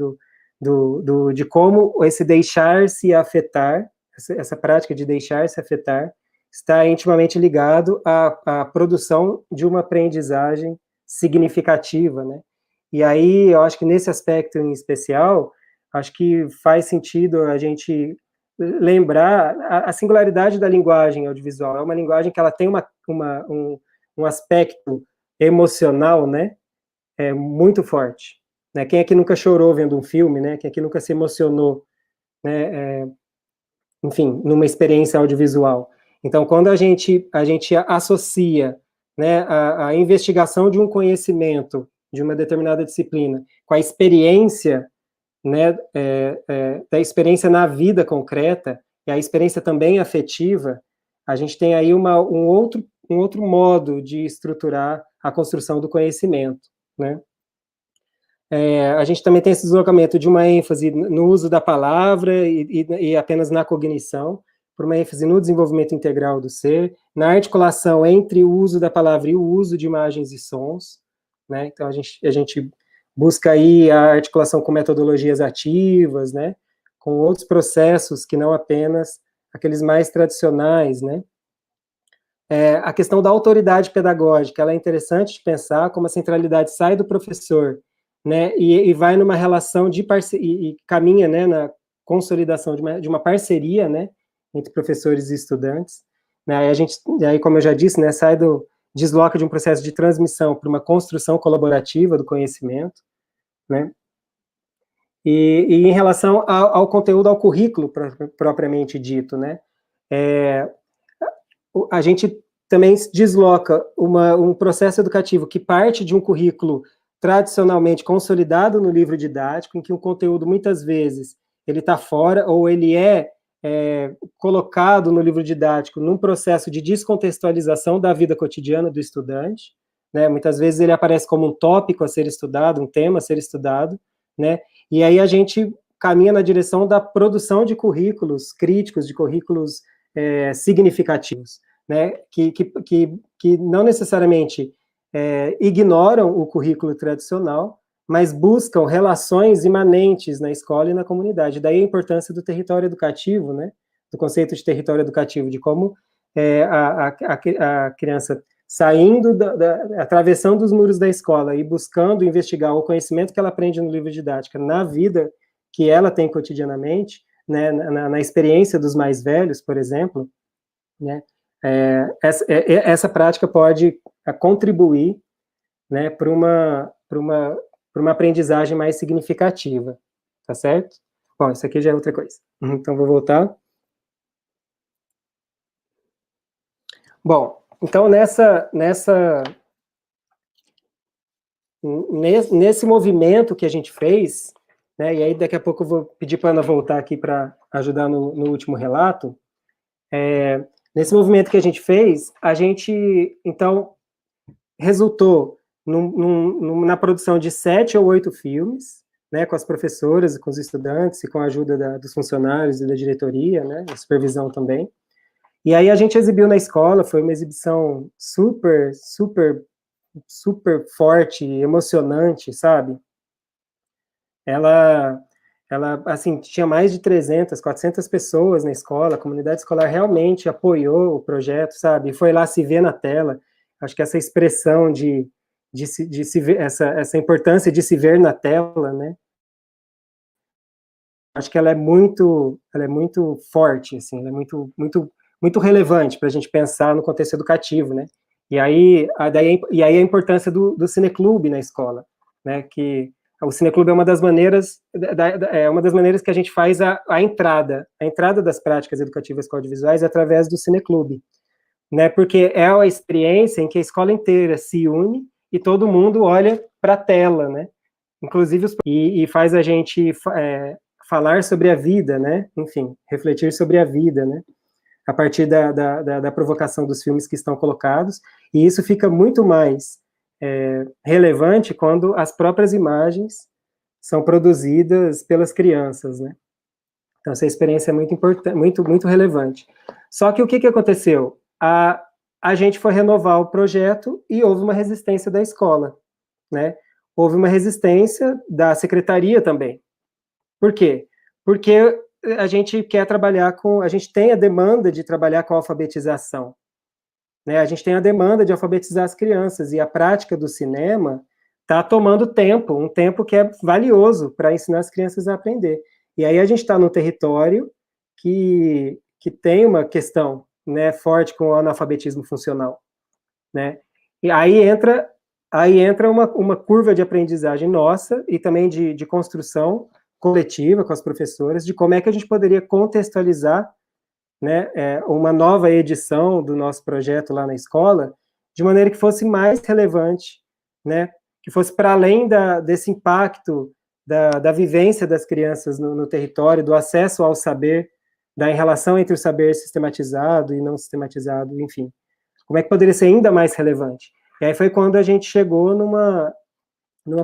de como esse deixar-se afetar, essa prática de deixar-se afetar, está intimamente ligado à produção de uma aprendizagem significativa, né? E aí, eu acho que nesse aspecto em especial, acho que faz sentido a gente lembrar a singularidade da linguagem audiovisual. É uma linguagem que ela tem um aspecto emocional, né, muito forte. Né? Quem aqui nunca chorou vendo um filme, né? Quem aqui nunca se emocionou, né? Enfim, numa experiência audiovisual. Então, quando a gente associa, né, a investigação de um conhecimento de uma determinada disciplina com a experiência, né, da experiência na vida concreta, e a experiência também afetiva, a gente tem aí um outro modo de estruturar a construção do conhecimento, né? A gente também tem esse deslocamento de uma ênfase no uso da palavra e apenas na cognição, por uma ênfase no desenvolvimento integral do ser, na articulação entre o uso da palavra e o uso de imagens e sons, né? Então, a gente busca aí a articulação com metodologias ativas, né? Com outros processos que não apenas aqueles mais tradicionais, né? A questão da autoridade pedagógica, ela é interessante de pensar como a centralidade sai do professor, né, e vai numa relação de parceria, e caminha, né, na consolidação de uma parceria, né, entre professores e estudantes, né, aí, como eu já disse, né, desloca de um processo de transmissão para uma construção colaborativa do conhecimento, né, e em relação ao conteúdo, ao currículo propriamente dito, né, a gente também desloca um processo educativo que parte de um currículo tradicionalmente consolidado no livro didático, em que o conteúdo, muitas vezes, ele está fora, ou ele é colocado no livro didático num processo de descontextualização da vida cotidiana do estudante, né? Muitas vezes ele aparece como um tópico a ser estudado, um tema a ser estudado, né? E aí a gente caminha na direção da produção de currículos críticos, de currículos significativos, né? Que não necessariamente ignoram o currículo tradicional, mas buscam relações imanentes na escola e na comunidade. Daí a importância do território educativo, né, do conceito de território educativo, de como a criança saindo, atravessando os muros da escola e buscando investigar o conhecimento que ela aprende no livro didático, na vida que ela tem cotidianamente, né, na experiência dos mais velhos, por exemplo, né, essa prática pode contribuir, né, para uma aprendizagem mais significativa, tá certo? Bom, isso aqui já é outra coisa. Então, vou voltar. Bom, então, nesse movimento que a gente fez, né, e aí daqui a pouco eu vou pedir para a Ana voltar aqui para ajudar no último relato, nesse movimento que a gente fez, a gente, então, resultou na produção de 7 ou 8 filmes, né, com as professoras, com os estudantes e com a ajuda dos funcionários e da diretoria, né, a supervisão também. E aí a gente exibiu na escola, foi uma exibição super, super, super forte, emocionante, sabe? Ela, assim, tinha mais de 300, 400 pessoas na escola, a comunidade escolar realmente apoiou o projeto, sabe? E foi lá se ver na tela. Acho que essa expressão de se ver, essa importância de se ver na tela, né? Acho que ela é muito forte, assim, ela é muito relevante para a gente pensar no contexto educativo, né? E aí a importância do cineclube na escola, né? Que o cineclube é uma das maneiras que a gente faz a entrada das práticas educativas com audiovisuais através do cineclube, né? Porque é a experiência em que a escola inteira se une e todo mundo olha para a tela, né? Inclusive, e faz a gente falar sobre a vida, né? Enfim, refletir sobre a vida, né? A partir da provocação dos filmes que estão colocados, e isso fica muito mais relevante quando as próprias imagens são produzidas pelas crianças, né? Então, essa experiência é muito importante, muito relevante. Só que o que aconteceu? A gente foi renovar o projeto e houve uma resistência da escola, né? Houve uma resistência da secretaria também. Por quê? Porque a gente quer trabalhar a gente tem a demanda de trabalhar com a alfabetização, né? A gente tem a demanda de alfabetizar as crianças, e a prática do cinema está tomando tempo, um tempo que é valioso para ensinar as crianças a aprender. E aí a gente está num território que tem uma questão, né, forte com o analfabetismo funcional, né? E aí entra uma curva de aprendizagem nossa e também de construção coletiva com as professoras, de como é que a gente poderia contextualizar, né, uma nova edição do nosso projeto lá na escola, de maneira que fosse mais relevante, né, que fosse para além desse impacto da vivência das crianças no território, do acesso ao saber, da relação entre o saber sistematizado e não sistematizado, enfim. Como é que poderia ser ainda mais relevante? E aí foi quando a gente chegou numa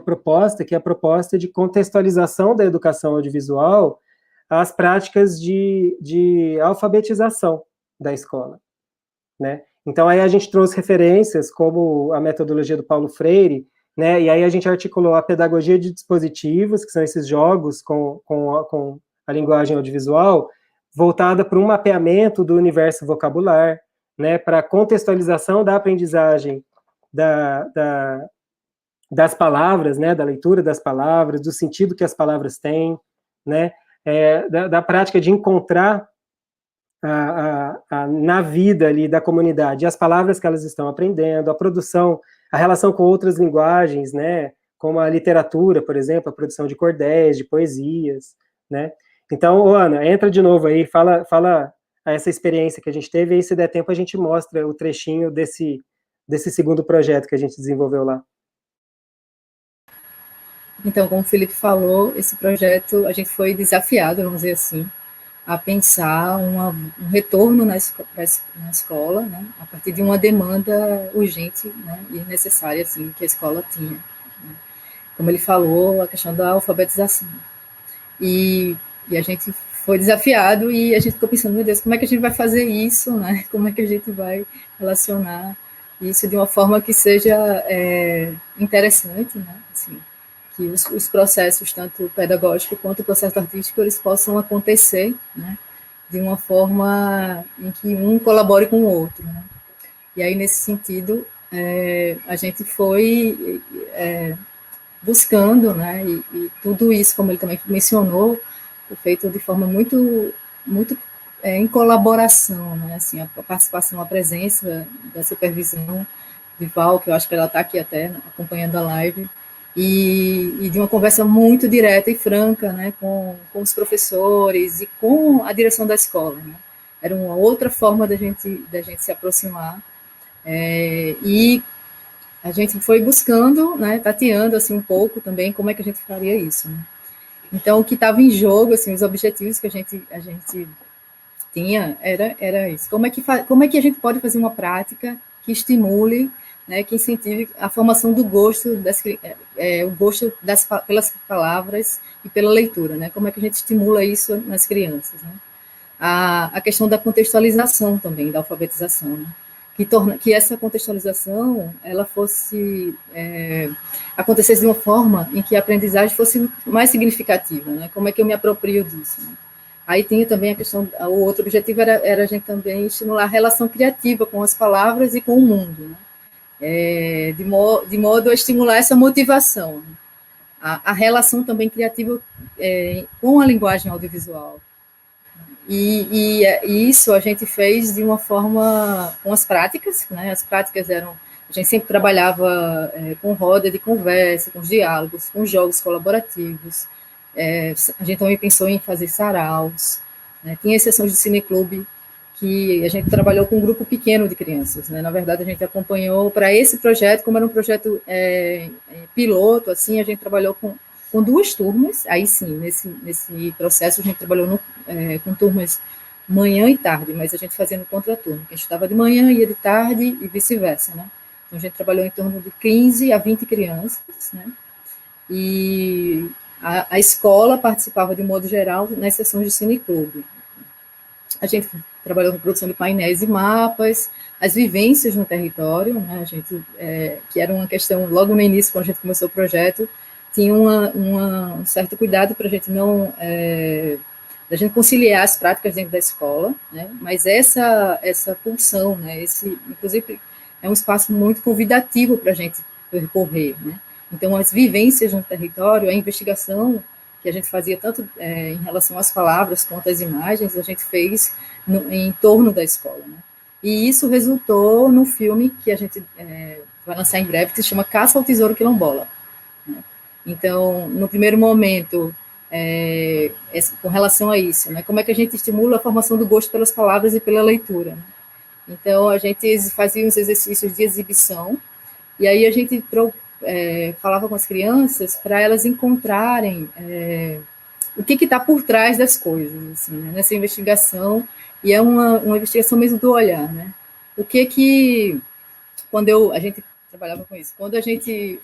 proposta, que é a proposta de contextualização da educação audiovisual às práticas de alfabetização da escola, né? Então, aí a gente trouxe referências como a metodologia do Paulo Freire, né? E aí a gente articulou a pedagogia de dispositivos, que são esses jogos com a linguagem audiovisual, voltada para um mapeamento do universo vocabular, né? Para a contextualização da aprendizagem das palavras, né? Da leitura das palavras, do sentido que as palavras têm, né? Da prática de encontrar na vida ali da comunidade as palavras que elas estão aprendendo, a produção, a relação com outras linguagens, né, como a literatura, por exemplo, a produção de cordéis, de poesias, né. Então, Ana, entra de novo aí, fala essa experiência que a gente teve, e aí, se der tempo, a gente mostra o trechinho desse segundo projeto que a gente desenvolveu lá.
Então, como o Felipe falou, esse projeto, a gente foi desafiado, vamos dizer assim, a pensar um retorno na escola, né, a partir de uma demanda urgente, né, e necessária, assim, que a escola tinha. Né. Como ele falou, a questão da alfabetização. E a gente foi desafiado e a gente ficou pensando, meu Deus, como é que a gente vai fazer isso, né? Como é que a gente vai relacionar isso de uma forma que seja interessante, né? Assim, que os processos, tanto pedagógico quanto o processo artístico, eles possam acontecer, né, de uma forma em que um colabore com o outro, né? E aí, nesse sentido, a gente foi buscando, né, e tudo isso, como ele também mencionou, foi feito de forma muito em colaboração, né, assim, a participação, a presença da supervisão de Val, que eu acho que ela está aqui até, né, acompanhando a live, e de uma conversa muito direta e franca, né, com os professores e com a direção da escola, né. Era uma outra forma da gente se aproximar, e a gente foi buscando, né, tateando assim um pouco também como é que a gente faria isso, né. Então, o que estava em jogo, assim, os objetivos que a gente tinha era isso. Como é que a gente pode fazer uma prática que estimule, né, que incentive a formação do gosto, o gosto pelas palavras e pela leitura, né? Como é que a gente estimula isso nas crianças, né? A questão da contextualização também, da alfabetização, né? Que essa contextualização ela acontecesse de uma forma em que a aprendizagem fosse mais significativa, né? Como é que eu me aproprio disso, né? Aí tinha também a questão, o outro objetivo era a gente também estimular a relação criativa com as palavras e com o mundo, né? De modo a estimular essa motivação, né? A relação também criativa com a linguagem audiovisual. E isso a gente fez de uma forma com as práticas, né? As práticas a gente sempre trabalhava com roda de conversa, com os diálogos, com jogos colaborativos. A gente também pensou em fazer saraus, né? Tinha sessões de cineclube que a gente trabalhou com um grupo pequeno de crianças, né? Na verdade, a gente acompanhou para esse projeto, como era um projeto piloto, assim, a gente trabalhou com 2 turmas, aí sim, nesse processo a gente trabalhou com turmas manhã e tarde, mas a gente fazia no contraturno, quem estudava de manhã ia de tarde e vice-versa, né? Então a gente trabalhou em torno de 15 a 20 crianças, né? E a escola participava de modo geral nas sessões de cineclube. A gente trabalhou com produção de painéis e mapas, as vivências no território, né? A gente, que era uma questão, logo no início, quando a gente começou o projeto, tinha um certo cuidado para a gente não... a gente conciliar as práticas dentro da escola, né? Mas essa pulsão, né? Inclusive, é um espaço muito convidativo para a gente percorrer, né? Então, as vivências no território, a investigação que a gente fazia tanto em relação às palavras quanto às imagens, a gente fez em torno da escola, né? E isso resultou no filme que a gente vai lançar em breve, que se chama Caça ao Tesouro Quilombola, né? Então, no primeiro momento, com relação a isso, né? Como é que a gente estimula a formação do gosto pelas palavras e pela leitura, né? Então, a gente fazia uns exercícios de exibição, e aí a gente falava com as crianças para elas encontrarem o que está por trás das coisas, assim, né? Nessa investigação, e é uma investigação mesmo do olhar, né? O que quando a gente trabalhava com isso, quando a gente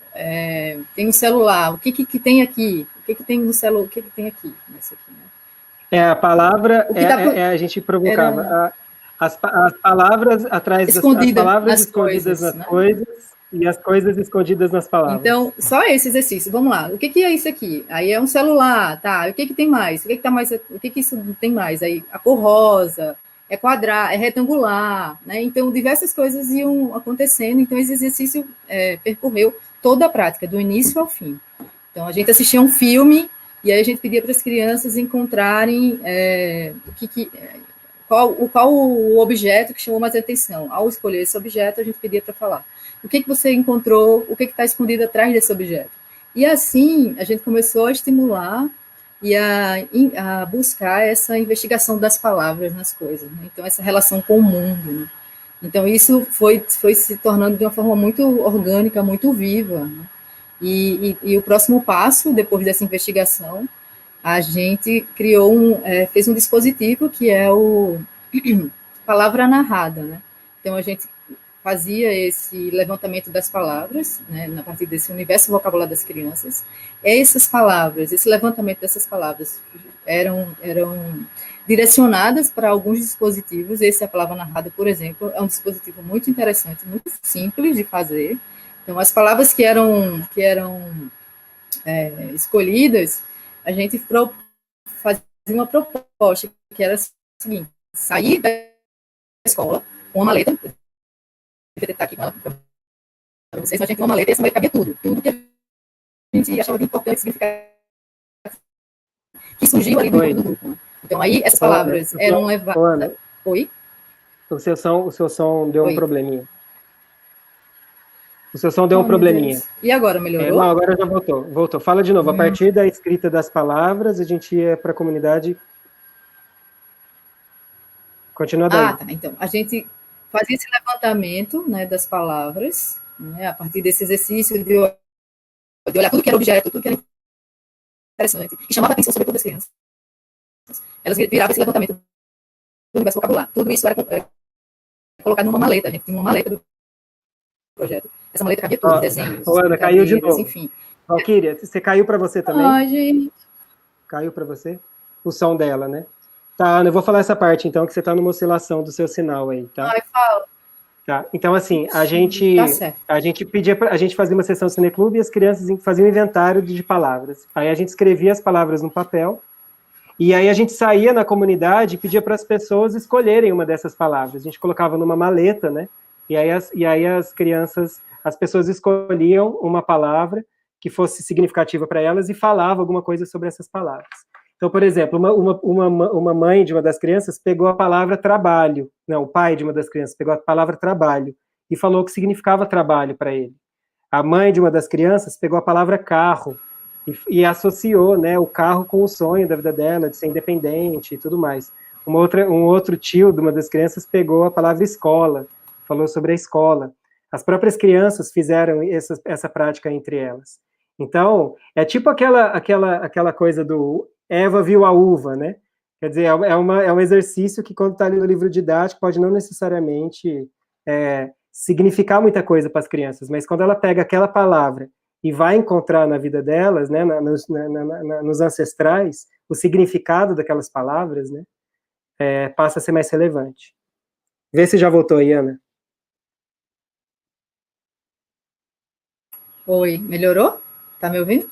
tem um celular, o que tem aqui? O que tem no celular? O que tem aqui? Nesse aqui, né?
A palavra, a gente provocava as palavras atrás das palavras escondidas nas coisas, e as coisas escondidas nas palavras.
Então, só esse exercício, vamos lá. O que é isso aqui? Aí é um celular, tá? O que tem mais? O que tá mais? O que isso tem mais? Aí a cor rosa, é quadrado, é retangular, né? Então, diversas coisas iam acontecendo. Então, esse exercício percorreu toda a prática, do início ao fim. Então, a gente assistia um filme e aí a gente pedia para as crianças encontrarem qual o objeto que chamou mais atenção. Ao escolher esse objeto, a gente pedia para falar. O que você encontrou, o que está escondido atrás desse objeto. E assim, a gente começou a estimular e a buscar essa investigação das palavras nas coisas, né? Então, essa relação com o mundo, né? Então, isso foi se tornando de uma forma muito orgânica, muito viva, né? E o próximo passo, depois dessa investigação, a gente fez um dispositivo que é o Palavra Narrada, né? Então, a gente fazia esse levantamento das palavras, né, a partir desse universo vocabulário das crianças. Essas palavras, esse levantamento dessas palavras eram direcionadas para alguns dispositivos. Esse, a Palavra Narrada, por exemplo, é um dispositivo muito interessante, muito simples de fazer. Então, as palavras que eram escolhidas, a gente fazia uma proposta, que era a seguinte: sair da escola com uma maleta, estar aqui para vocês, a gente tinha uma maleta e essa maleta cabia tudo que a gente achava de importante, significativo, que surgiu ali dentro do grupo. Então, aí, essas palavras eram levadas... Oi?
O seu som deu um probleminha. O seu som deu um probleminha.
E agora, melhorou?
Não, agora já voltou. Fala de novo. A partir da escrita das palavras, a gente ia para a comunidade. Continua daí.
Tá. Então, a gente fazia esse levantamento, né, das palavras, né, a partir desse exercício de olhar tudo que era objeto, tudo que era interessante, e chamava a atenção, sobretudo, das crianças. Elas viravam esse levantamento do universo vocabulário. Tudo isso era colocado numa maleta. A gente tinha uma maleta do projeto. Essa maleta cabia tudo, desenhos.
Ana, caiu de novo.
Enfim.
Valquíria, você caiu para você também?
Gente.
Caiu para você? O som dela, né? Tá, Ana, eu vou falar essa parte, então, que você está numa oscilação do seu sinal aí, tá?
Fala.
Tá, então, assim, a gente fazia uma sessão de cineclube e as crianças faziam um inventário de palavras. Aí a gente escrevia as palavras no papel, e aí a gente saía na comunidade e pedia para as pessoas escolherem uma dessas palavras. A gente colocava numa maleta, né? E aí as pessoas escolhiam uma palavra que fosse significativa para elas e falava alguma coisa sobre essas palavras. Então, por exemplo, uma mãe de uma das crianças pegou a palavra trabalho, não, o pai de uma das crianças pegou a palavra trabalho e falou que significava trabalho para ele. A mãe de uma das crianças pegou a palavra carro e associou, né, o carro com o sonho da vida dela, de ser independente e tudo mais. um outro tio de uma das crianças pegou a palavra escola, falou sobre a escola. As próprias crianças fizeram essa prática entre elas. Então, é tipo aquela coisa do Eva viu a uva, né? Quer dizer, é um exercício que, quando está ali no livro didático, pode não necessariamente significar muita coisa para as crianças, mas quando ela pega aquela palavra e vai encontrar na vida delas, né, nos ancestrais, o significado daquelas palavras, né, passa a ser mais relevante. Vê se já voltou aí, Ana.
Oi, melhorou? Tá me ouvindo?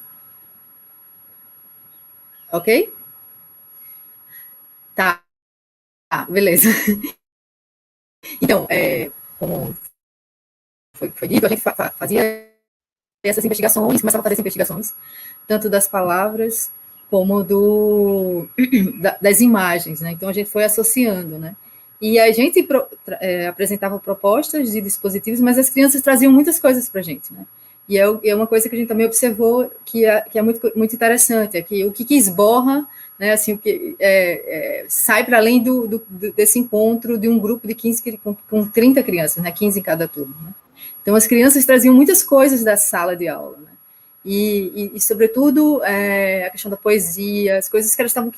Ok? Tá, beleza. Então, como foi dito, a gente fazia essas investigações, começava a fazer essas investigações, tanto das palavras como das imagens, né? Então, a gente foi associando, né? E a gente apresentava propostas de dispositivos, mas as crianças traziam muitas coisas para a gente, né? E é uma coisa que a gente também observou que é muito, muito interessante, é que o que esborra, né, assim, o que sai para além desse encontro de um grupo de 15 com 30 crianças, né, 15 em cada turma, né? Então, as crianças traziam muitas coisas da sala de aula, né? E sobretudo, a questão da poesia, as coisas que estavam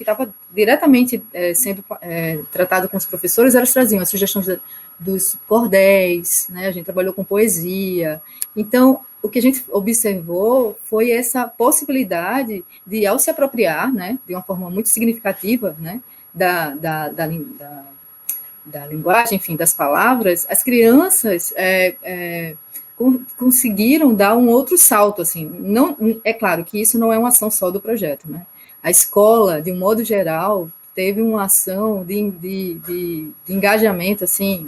diretamente sendo tratado com os professores, elas traziam as sugestões dos cordéis, né? A gente trabalhou com poesia. Então, o que a gente observou foi essa possibilidade de, ao se apropriar, né, de uma forma muito significativa, né, da linguagem, enfim, das palavras, as crianças conseguiram dar um outro salto, assim. Não, é claro que isso não é uma ação só do projeto, né? A escola, de um modo geral, teve uma ação de engajamento, assim,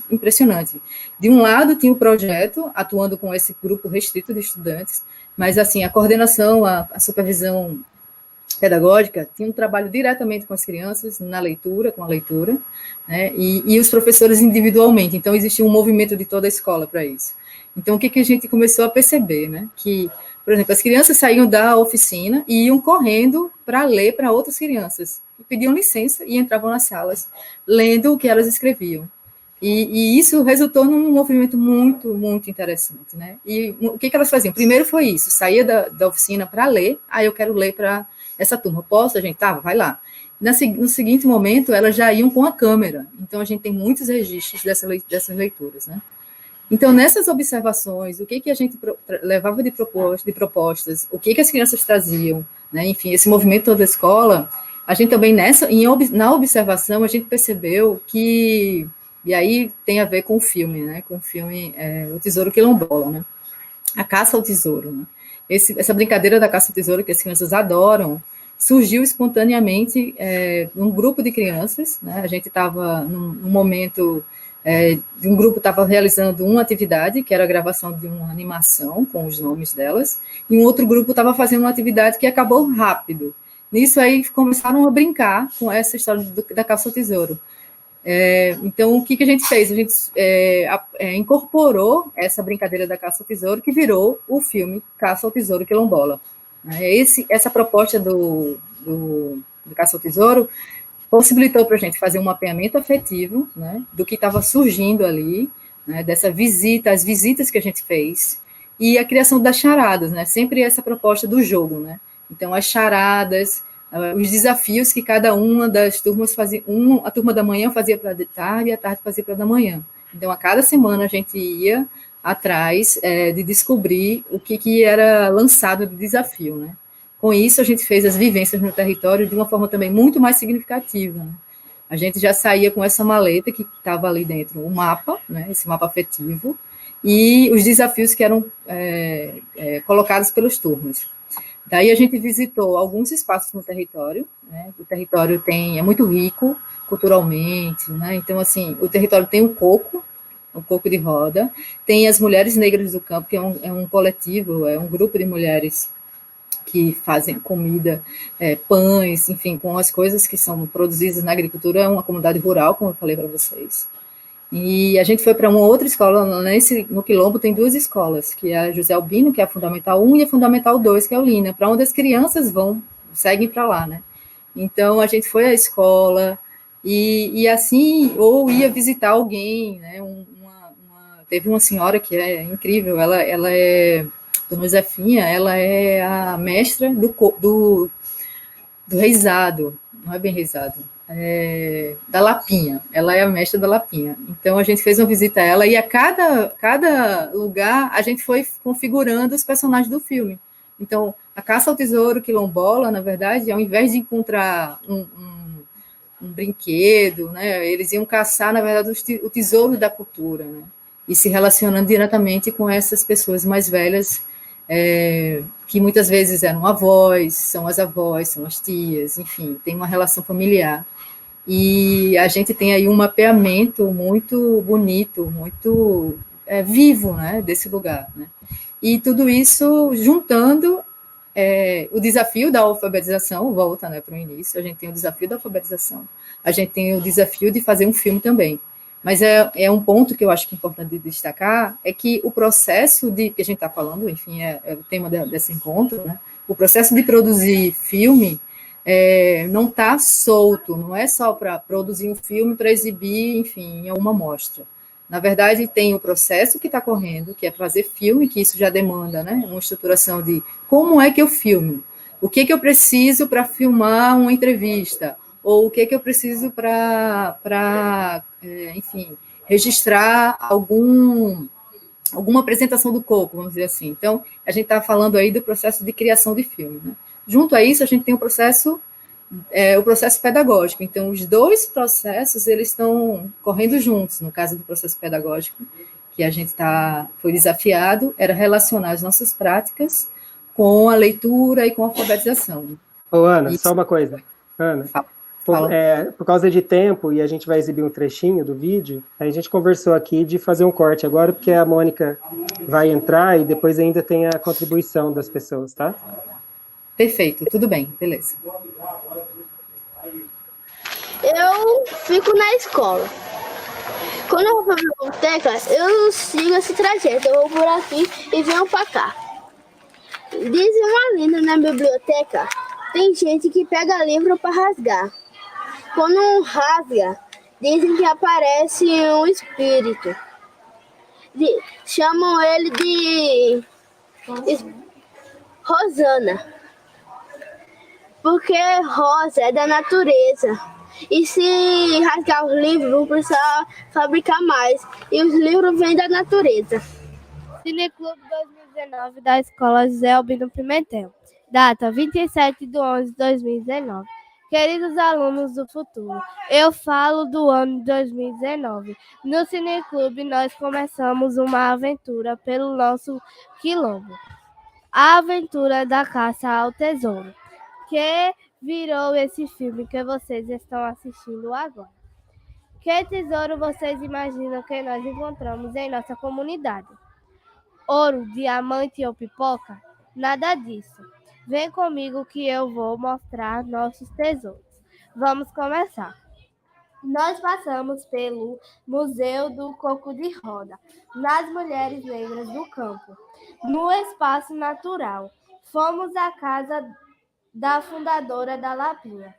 impressionante. De um lado, tinha o projeto, atuando com esse grupo restrito de estudantes, mas, assim, a coordenação, a supervisão pedagógica tinha um trabalho diretamente com as crianças, com a leitura, né, e os professores individualmente. Então, existia um movimento de toda a escola para isso. Então, o que a gente começou a perceber, né, que, por exemplo, as crianças saíam da oficina e iam correndo para ler para outras crianças, e pediam licença e entravam nas salas, lendo o que elas escreviam. E isso resultou num movimento muito, muito interessante, né? E o que elas faziam? Primeiro foi isso, saía da oficina para ler, eu quero ler para essa turma, posso? A gente, vai lá. No seguinte momento, elas já iam com a câmera, então a gente tem muitos registros dessas leituras, né? Então, nessas observações, o que a gente levava de propostas, o que as crianças traziam, né? Enfim, esse movimento toda a escola, a gente também na observação, a gente percebeu que, e aí tem a ver com o filme, né? Com o filme O Tesouro Quilombola, né? A caça ao tesouro, né? Essa brincadeira da caça ao tesouro, que as crianças adoram, surgiu espontaneamente num grupo de crianças, né? A gente estava num momento de um grupo estava realizando uma atividade, que era a gravação de uma animação com os nomes delas, e um outro grupo estava fazendo uma atividade que acabou rápido. Nisso aí começaram a brincar com essa história da caça ao tesouro. Então, o que a gente fez? A gente incorporou essa brincadeira da caça ao tesouro, que virou o filme Caça ao Tesouro Quilombola. Essa proposta do Caça ao Tesouro possibilitou para a gente fazer um mapeamento afetivo, né, do que estava surgindo ali, né, as visitas que a gente fez, e a criação das charadas, né, sempre essa proposta do jogo, né. Então, as charadas, os desafios que cada uma das turmas fazia, a turma da manhã fazia para a tarde e a tarde fazia para a da manhã. Então, a cada semana a gente ia atrás de descobrir o que era lançado de desafio, né. Com isso, a gente fez as vivências no território de uma forma também muito mais significativa, né? A gente já saía com essa maleta que estava ali dentro, o mapa, né, esse mapa afetivo, e os desafios que eram colocados pelas turmas. Daí a gente visitou alguns espaços no território, né? O território é muito rico culturalmente, né? Então, assim, o território tem o coco de roda, tem as Mulheres Negras do Campo, que é um coletivo, é um grupo de mulheres que fazem comida, pães, enfim, com as coisas que são produzidas na agricultura, é uma comunidade rural, como eu falei para vocês. E a gente foi para uma outra escola, no Quilombo tem duas escolas, que é a José Albino, que é a Fundamental 1, e a Fundamental 2, que é o Lina, para onde as crianças seguem para lá, né? Então, a gente foi à escola, E assim, ou ia visitar alguém, né? Teve uma senhora que é incrível, ela é, Dona Josefinha, ela é a mestra do reizado, não é bem reizado, da Lapinha, ela é a mestra da Lapinha. Então, a gente fez uma visita a ela, e a cada lugar, a gente foi configurando os personagens do filme. Então, a Caça ao Tesouro Quilombola, na verdade, ao invés de encontrar um brinquedo, né, eles iam caçar, na verdade, o tesouro da cultura, né, e se relacionando diretamente com essas pessoas mais velhas, que muitas vezes eram avós, são as tias, enfim, tem uma relação familiar. E a gente tem aí um mapeamento muito bonito, muito vivo, né, desse lugar, né? E tudo isso juntando o desafio da alfabetização, volta, né, para o início, a gente tem o desafio da alfabetização, a gente tem o desafio de fazer um filme também. Mas é um ponto que eu acho que é importante destacar, é que o processo que a gente está falando, enfim, é o tema desse encontro, né? O processo de produzir filme não está solto, não é só para produzir um filme para exibir, enfim, em uma mostra. Na verdade, tem o processo que está correndo, que é fazer filme, que isso já demanda, né, uma estruturação de como é que eu filmo, o que eu preciso para filmar uma entrevista, ou o que eu preciso para enfim, registrar alguma apresentação do Coco, vamos dizer assim. Então, a gente está falando aí do processo de criação de filme, né? Junto a isso, a gente tem o processo pedagógico. Então, os dois processos, eles estão correndo juntos. No caso do processo pedagógico, que a gente foi desafiado, era relacionar as nossas práticas com a leitura e com a alfabetização.
Ô, Ana, só uma coisa. Ana, por causa de tempo, e a gente vai exibir um trechinho do vídeo, a gente conversou aqui de fazer um corte agora, porque a Mônica vai entrar e depois ainda tem a contribuição das pessoas, tá?
Perfeito, tudo bem, beleza.
Eu fico na escola. Quando eu vou para a biblioteca, eu sigo esse trajeto. Eu vou por aqui e venho para cá. Diz uma lenda na biblioteca, tem gente que pega livro para rasgar. Quando rasga, dizem que aparece um espírito. Chamam ele de Rosana. Porque rosa é da natureza. E se rasgar os livros, vão precisar fabricar mais. E os livros vêm da natureza. Cineclube 2019 da Escola José Albino Pimentel. Data 27/11/2019. Queridos alunos do futuro, eu falo do ano de 2019. No Cineclube, nós começamos uma aventura pelo nosso quilombo. A aventura da caça ao tesouro, que virou esse filme que vocês estão assistindo agora. Que tesouro vocês imaginam que nós encontramos em nossa comunidade? Ouro, diamante ou pipoca? Nada disso. Vem comigo que eu vou mostrar nossos tesouros. Vamos começar. Nós passamos pelo Museu do Coco de Roda, nas Mulheres Negras do Campo, no Espaço Natural. Fomos à casa da fundadora da Lapinha,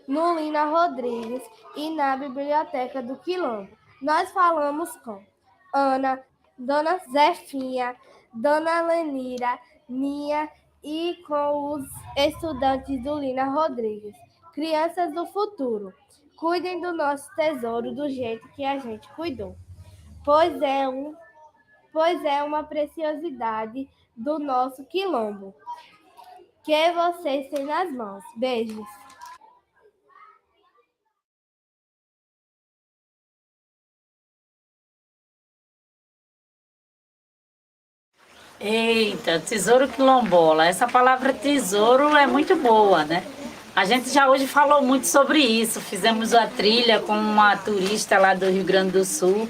no Lina Rodrigues e na Biblioteca do Quilombo. Nós falamos com Ana, Dona Zefinha, Dona Lenira, Nia e com os estudantes do Lina Rodrigues. Crianças do futuro, cuidem do nosso tesouro do jeito que a gente cuidou, pois é uma preciosidade do nosso quilombo que vocês têm nas mãos. Beijos.
Eita, tesouro quilombola. Essa palavra tesouro é muito boa, né? A gente já hoje falou muito sobre isso. Fizemos a trilha com uma turista lá do Rio Grande do Sul.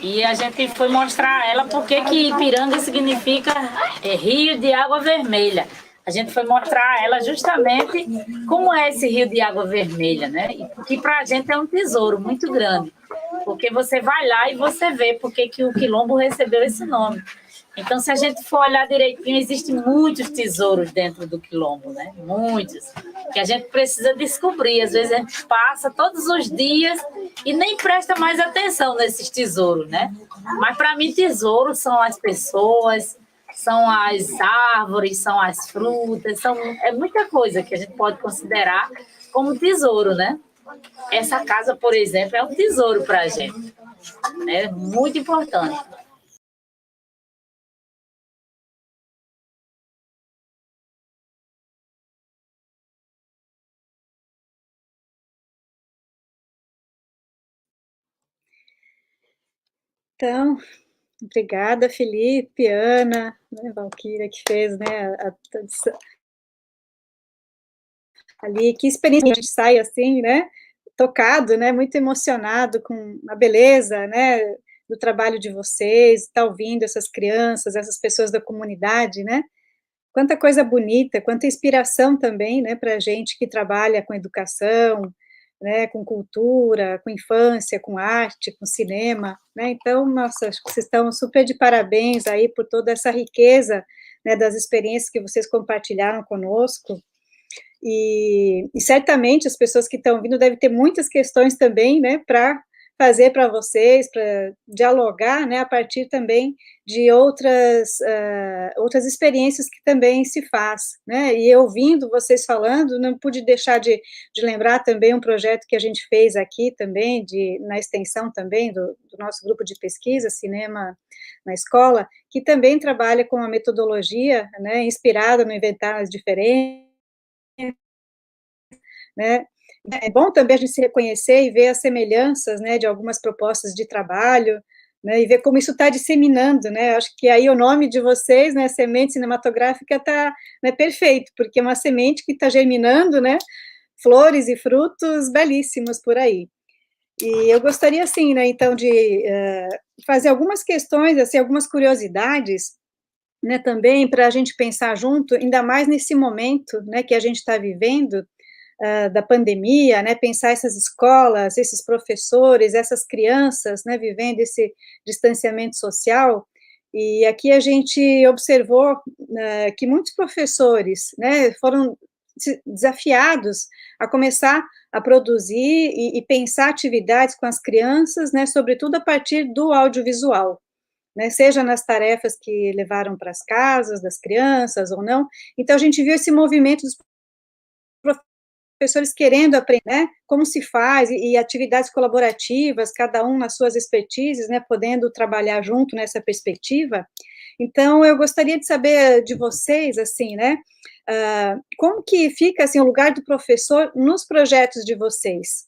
E a gente foi mostrar a ela porque que Ipiranga significa rio de água vermelha. A gente foi mostrar a ela justamente como é esse rio de água vermelha, né? E que para a gente é um tesouro muito grande. Porque você vai lá e você vê porque que o quilombo recebeu esse nome. Então, se a gente for olhar direitinho, existem muitos tesouros dentro do quilombo, né? Muitos. que a gente precisa descobrir. Às vezes a gente passa todos os dias e nem presta mais atenção nesses tesouros, né? Mas para mim, tesouros são as pessoas, são as árvores, são as frutas, é muita coisa que a gente pode considerar como tesouro, né? Essa casa, por exemplo, é um tesouro para a gente. É muito importante.
Então, obrigada, Felipe, Ana, né, Valquíria, que fez, né, ali, que experiência, a gente sai assim, né, tocado, né, muito emocionado com a beleza, né, do trabalho de vocês, tá ouvindo essas crianças, essas pessoas da comunidade, né, quanta coisa bonita, quanta inspiração também, né, para a gente que trabalha com educação, né, com cultura, com infância, com arte, com cinema, né, então, nossa, acho que vocês estão super de parabéns aí por toda essa riqueza, né, das experiências que vocês compartilharam conosco, e certamente as pessoas que estão vindo devem ter muitas questões também, né, para fazer para vocês, para dialogar, né, a partir também de outras experiências que também se faz, né, e ouvindo vocês falando, não pude deixar de lembrar também um projeto que a gente fez aqui também, na extensão também do nosso grupo de pesquisa, Cinema na Escola, que também trabalha com uma metodologia, né, inspirada no Inventar as Diferenças, né, é bom também a gente se reconhecer e ver as semelhanças, né, de algumas propostas de trabalho, né, e ver como isso está disseminando, né, acho que aí o nome de vocês, né, Semente Cinematográfica, está, né, perfeito, porque é uma semente que está germinando, né, flores e frutos belíssimos por aí. E eu gostaria, assim, né, então, de fazer algumas questões, assim, algumas curiosidades, né, também para a gente pensar junto, ainda mais nesse momento, né, que a gente está vivendo, da pandemia, né, pensar essas escolas, esses professores, essas crianças, né, vivendo esse distanciamento social, e aqui a gente observou que muitos professores, né, foram desafiados a começar a produzir e pensar atividades com as crianças, né, sobretudo a partir do audiovisual, né, seja nas tarefas que levaram para as casas das crianças ou não. Então a gente viu esse movimento dos professores querendo aprender, né, como se faz, e atividades colaborativas, cada um nas suas expertises, né, podendo trabalhar junto nessa perspectiva. Então, eu gostaria de saber de vocês, assim, né, como que fica, assim, o lugar do professor nos projetos de vocês,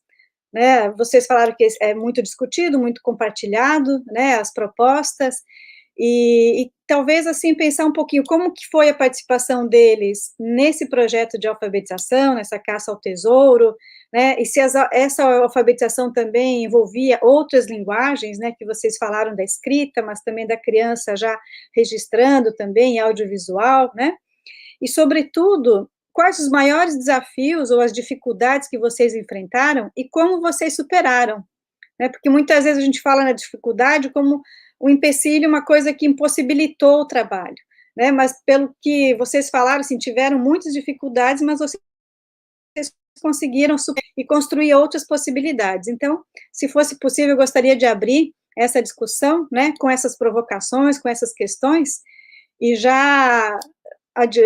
né? Vocês falaram que é muito discutido, muito compartilhado, né, as propostas, e talvez, assim, pensar um pouquinho como que foi a participação deles nesse projeto de alfabetização, nessa caça ao tesouro, né, e se essa alfabetização também envolvia outras linguagens, né, que vocês falaram da escrita, mas também da criança já registrando também audiovisual, né, e, sobretudo, quais os maiores desafios ou as dificuldades que vocês enfrentaram e como vocês superaram, né, porque muitas vezes a gente fala na dificuldade como o empecilho, uma coisa que impossibilitou o trabalho, né, mas pelo que vocês falaram, assim, tiveram muitas dificuldades, mas vocês conseguiram superar e construir outras possibilidades. Então, se fosse possível, eu gostaria de abrir essa discussão, né, com essas provocações, com essas questões, e já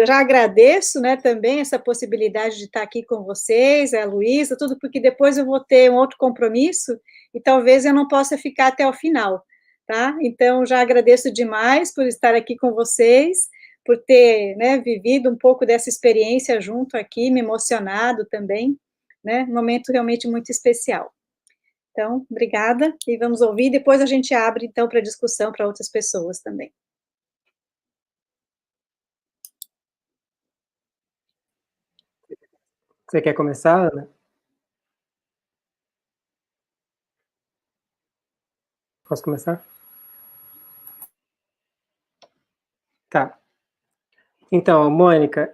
agradeço, né, também essa possibilidade de estar aqui com vocês, a Luísa, tudo, porque depois eu vou ter um outro compromisso, e talvez eu não possa ficar até o final, tá? Então, já agradeço demais por estar aqui com vocês, por ter, né, vivido um pouco dessa experiência junto aqui, me emocionado também, né, um momento realmente muito especial. Então, obrigada, e vamos ouvir, depois a gente abre, então, para discussão para outras pessoas também.
Você quer começar, Ana? Posso começar? Tá. Então, Mônica,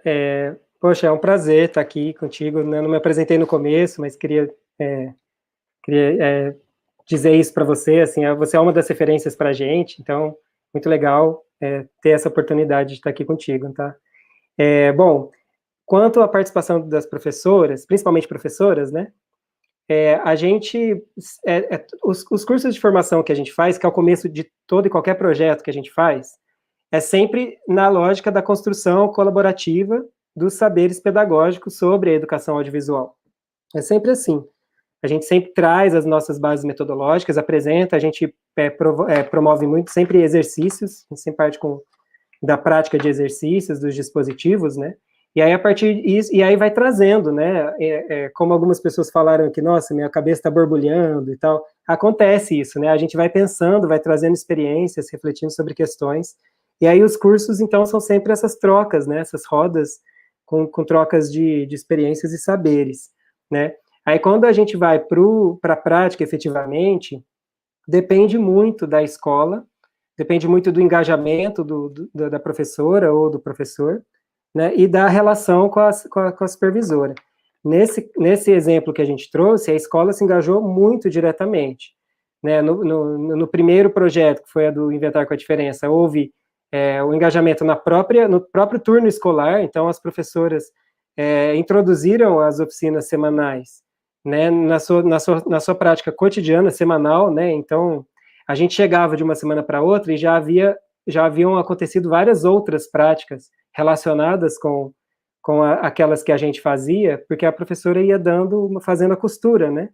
poxa, é um prazer estar aqui contigo, né? Eu não me apresentei no começo, mas queria dizer isso para você, assim, você é uma das referências para a gente, então, muito legal ter essa oportunidade de estar aqui contigo, tá? Bom, quanto à participação das professoras, principalmente professoras, né, a gente, os cursos de formação que a gente faz, que é o começo de todo e qualquer projeto que a gente faz, é sempre na lógica da construção colaborativa dos saberes pedagógicos sobre a educação audiovisual. É sempre assim. A gente sempre traz as nossas bases metodológicas, apresenta, a gente promove muito sempre exercícios, a gente sempre parte da prática de exercícios, dos dispositivos, né? E aí, a partir disso, e aí vai trazendo, né? Como algumas pessoas falaram que, nossa, minha cabeça está borbulhando e tal. Acontece isso, né? A gente vai pensando, vai trazendo experiências, refletindo sobre questões. E aí os cursos, então, são sempre essas trocas, né? Essas rodas com trocas de experiências e saberes, né? Aí, quando a gente vai para a prática, efetivamente, depende muito da escola, depende muito do engajamento da professora ou do professor, né, e da relação com a supervisora. Nesse exemplo que a gente trouxe, a escola se engajou muito diretamente. Né, no primeiro projeto, que foi a do Inventar com a Diferença, houve o engajamento no próprio turno escolar, então as professoras introduziram as oficinas semanais, né, na sua prática cotidiana, semanal, né, então a gente chegava de uma semana para outra e já haviam acontecido várias outras práticas relacionadas com aquelas que a gente fazia, porque a professora ia fazendo a costura, né,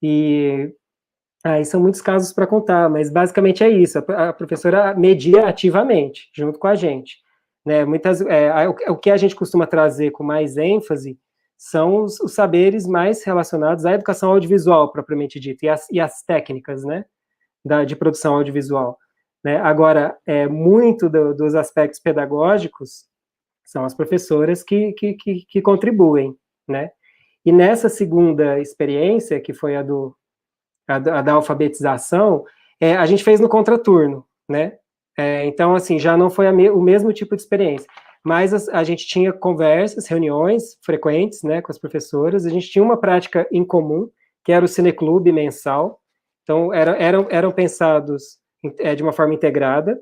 e aí são muitos casos para contar, mas basicamente é isso, a professora media ativamente, junto com a gente, né, o que a gente costuma trazer com mais ênfase são os saberes mais relacionados à educação audiovisual, propriamente dita, e as técnicas, né, de produção audiovisual. Né? Agora, muito dos aspectos pedagógicos são as professoras que contribuem, né? E nessa segunda experiência, que foi a da alfabetização, a gente fez no contraturno, né? Então, assim, já não foi o mesmo tipo de experiência, mas a gente tinha conversas, reuniões frequentes, né, com as professoras, a gente tinha uma prática em comum, que era o cineclube mensal, então eram pensados de uma forma integrada,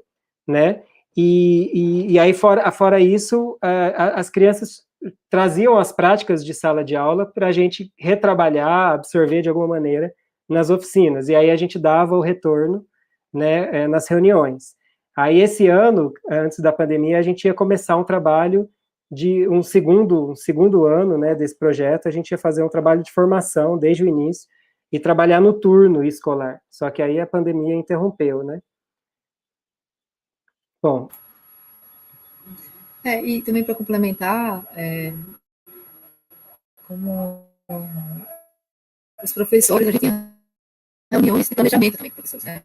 né, e aí fora isso, as crianças traziam as práticas de sala de aula para a gente retrabalhar, absorver de alguma maneira nas oficinas, e aí a gente dava o retorno, né, nas reuniões. Aí, esse ano, antes da pandemia, a gente ia começar um trabalho de um segundo ano, né, desse projeto, a gente ia fazer um trabalho de formação desde o início e trabalhar no turno escolar. Só que aí a pandemia interrompeu, né? Bom.
E também para complementar, como os professores, a gente tem reuniões de planejamento também com professores, né?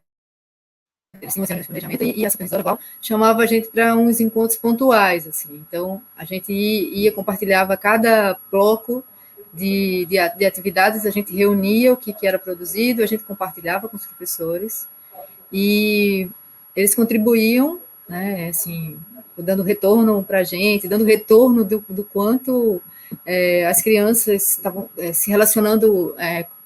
Eles tinham de planejamento e a supervisora Val chamava a gente para uns encontros pontuais, assim. Então, a gente compartilhava cada bloco de atividades, a gente reunia o que era produzido, a gente compartilhava com os professores e eles contribuíam, né, assim, dando retorno para a gente, dando retorno do quanto as crianças estavam se relacionando,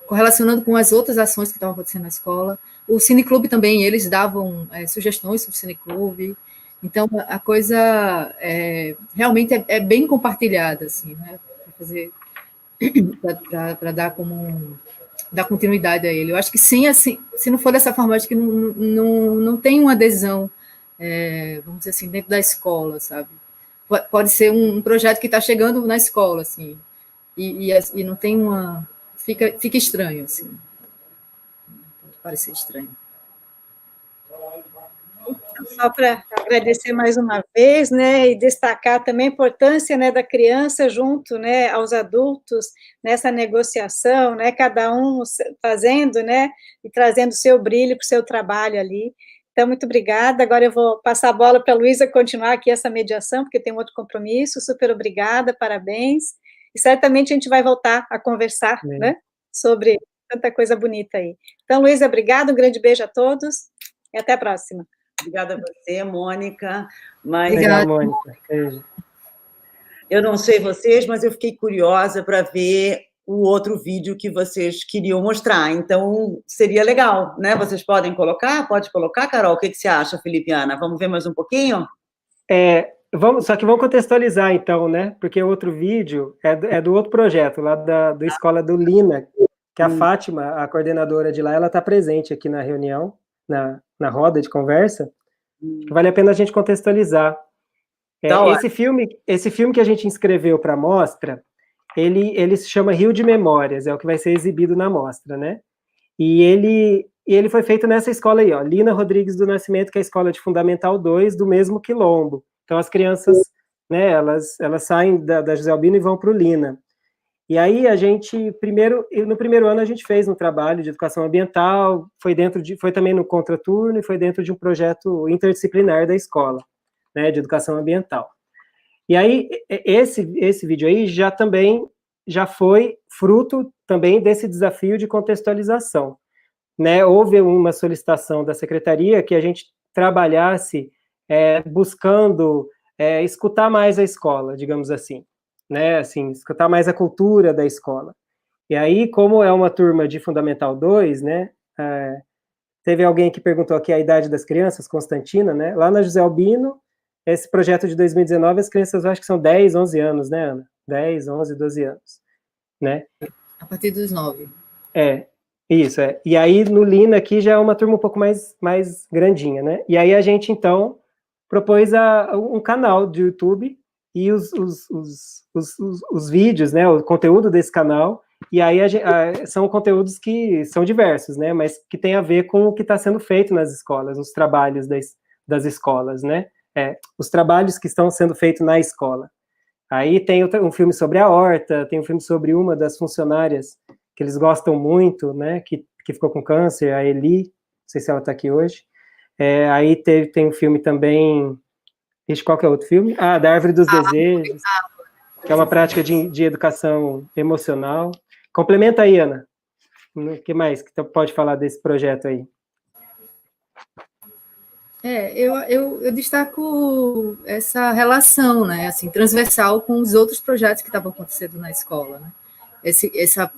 correlacionando com as outras ações que estavam acontecendo na escola. O cineclube também, eles davam sugestões sobre o cineclube. Então, a coisa realmente é bem compartilhada, assim, né, para dar continuidade a ele. Eu acho que sim, assim, se não for dessa forma, acho que não tem uma adesão, vamos dizer assim, dentro da escola, sabe? Pode ser um projeto que está chegando na escola, assim, e não tem uma... Fica estranho, assim. Pode parecer estranho.
Só para agradecer mais uma vez, né, e destacar também a importância, né, da criança junto, né, aos adultos nessa negociação, né, cada um fazendo, né, e trazendo o seu brilho para o seu trabalho ali. Então, muito obrigada. Agora eu vou passar a bola para a Luísa continuar aqui essa mediação, porque tem um outro compromisso. Super obrigada, parabéns. E certamente a gente vai voltar a conversar, né, sobre tanta coisa bonita aí. Então, Luísa, obrigada, um grande beijo a todos e até a próxima.
Obrigada a você, Mônica. Mas
obrigada, Mônica. Beijo.
Eu não sei vocês, mas eu fiquei curiosa para ver o outro vídeo que vocês queriam mostrar. Então, seria legal, né? Vocês podem colocar? Pode colocar, Carol? O que você acha, Felipe e Ana? Vamos ver mais um pouquinho?
Só que vamos contextualizar, então, né? Porque o outro vídeo é do outro projeto, lá da Escola do Lina, que a Fátima, a coordenadora de lá, ela está presente aqui na reunião, na roda de conversa. Vale a pena a gente contextualizar. Esse filme que a gente inscreveu para a mostra, ele se chama Rio de Memórias, é o que vai ser exibido na mostra, né? E ele foi feito nessa escola aí, ó, Lina Rodrigues do Nascimento, que é a escola de Fundamental 2 do mesmo quilombo. Então as crianças, né, elas saem da José Albino e vão para o Lina. E aí a gente, no primeiro ano a gente fez um trabalho de educação ambiental, foi também no contraturno e foi dentro de um projeto interdisciplinar da escola, né, de educação ambiental. E aí esse vídeo aí já foi fruto também desse desafio de contextualização, né? Houve uma solicitação da secretaria que a gente trabalhasse buscando escutar mais a escola, digamos assim, né? Assim, escutar mais a cultura da escola. E aí, como é uma turma de Fundamental 2, né? Teve alguém que perguntou aqui a idade das crianças, Constantina, né? Lá na José Albino, esse projeto de 2019, as crianças eu acho que são 10, 11 anos, né, Ana? 10, 11, 12 anos, né?
A partir dos 9.
Isso. E aí, no Lina aqui, já é uma turma um pouco mais grandinha, né? E aí a gente, então, propôs um canal de YouTube e os vídeos, né, o conteúdo desse canal, e aí são conteúdos que são diversos, né, mas que tem a ver com o que está sendo feito nas escolas, os trabalhos das escolas, né, os trabalhos que estão sendo feitos na escola. Aí tem um filme sobre a horta, tem um filme sobre uma das funcionárias que eles gostam muito, né, que ficou com câncer, a Eli, não sei se ela está aqui hoje. Aí tem um filme também, qual que é outro filme? Da Árvore dos Desejos, que é uma prática de educação emocional. Complementa aí, Ana. O que mais que tu pode falar desse projeto aí?
Eu destaco essa relação, né, assim, transversal com os outros projetos que estavam acontecendo na escola, né? Essa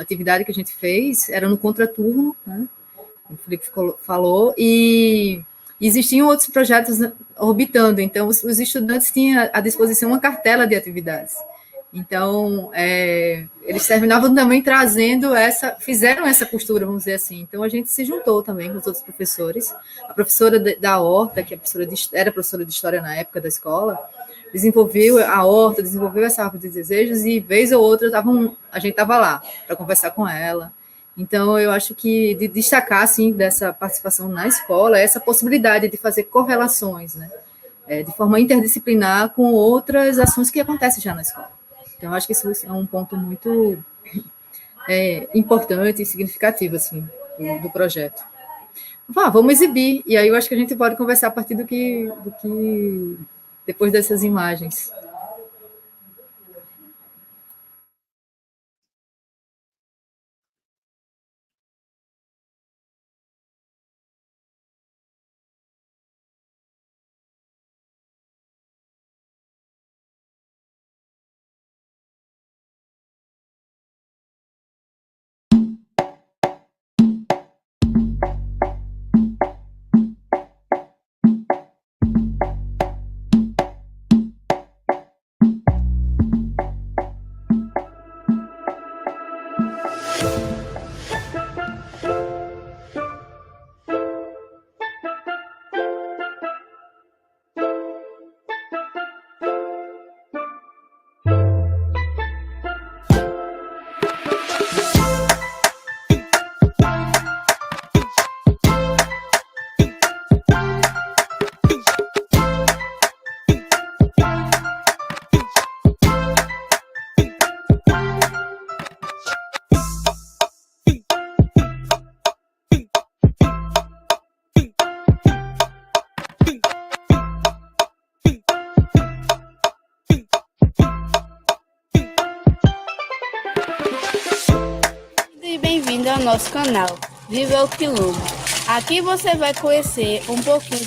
atividade que a gente fez era no contraturno, né? O Felipe falou, e existiam outros projetos orbitando, então os estudantes tinham à disposição uma cartela de atividades. Então, eles terminavam também fizeram essa costura, vamos dizer assim. Então, a gente se juntou também com os outros professores. A professora da horta, que era professora de história na época da escola, desenvolveu a horta, desenvolveu essa árvore de desejos, e vez ou outra a gente estava lá para conversar com ela. Então, eu acho que de destacar, assim, dessa participação na escola, essa possibilidade de fazer correlações, né, de forma interdisciplinar com outras ações que acontecem já na escola. Então, eu acho que isso é um ponto muito importante e significativo, assim, do projeto. Vamos exibir, e aí eu acho que a gente pode conversar a partir do que depois dessas imagens.
Bem-vindo ao nosso canal Viva o Quilombo. Aqui você vai conhecer um pouquinho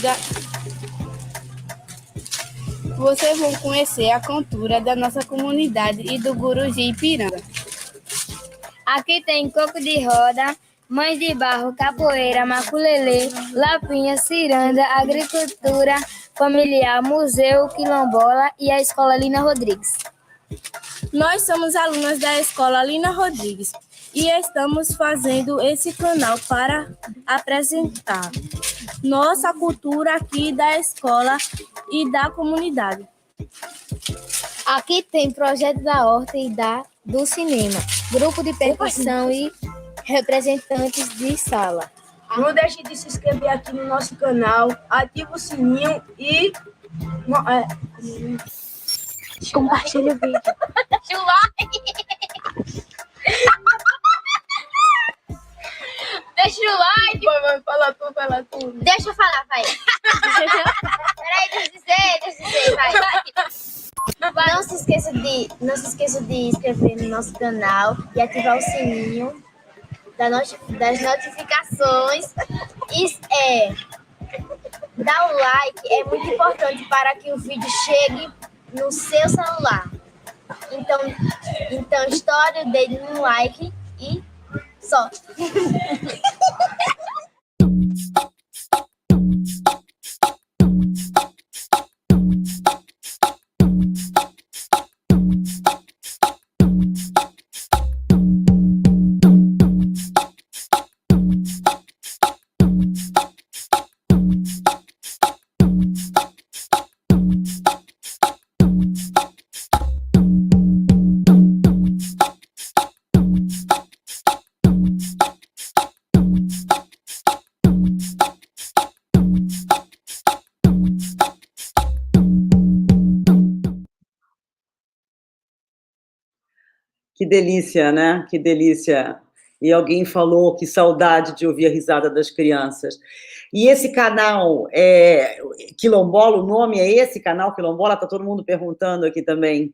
Vocês vão conhecer a cultura da nossa comunidade e do Guruji Ipiranga.
Aqui tem coco de roda, mães de barro, capoeira, maculelê, lapinha, ciranda, agricultura, familiar Museu Quilombola e a Escola Lina Rodrigues.
Nós somos alunas da Escola Lina Rodrigues e estamos fazendo esse canal para apresentar nossa cultura aqui da escola e da comunidade.
Aqui tem projeto da horta e do cinema, grupo de percussão e representantes de sala.
Não deixe de se inscrever aqui no nosso canal, ativa o sininho e
compartilha o vídeo.
Deixa o like! Deixa o like! Vai, fala tu.
Deixa eu falar, vai. Peraí, deixa eu dizer, vai. Não se esqueça de inscrever no nosso canal e ativar o sininho das notificações. Dar o like é muito importante para que o vídeo chegue no seu celular. Então estoure o dedo no like e solte.
Que delícia, né? Que delícia. E alguém falou que saudade de ouvir a risada das crianças. E esse canal Quilombola, o nome é esse, canal Quilombola? Está todo mundo perguntando aqui também.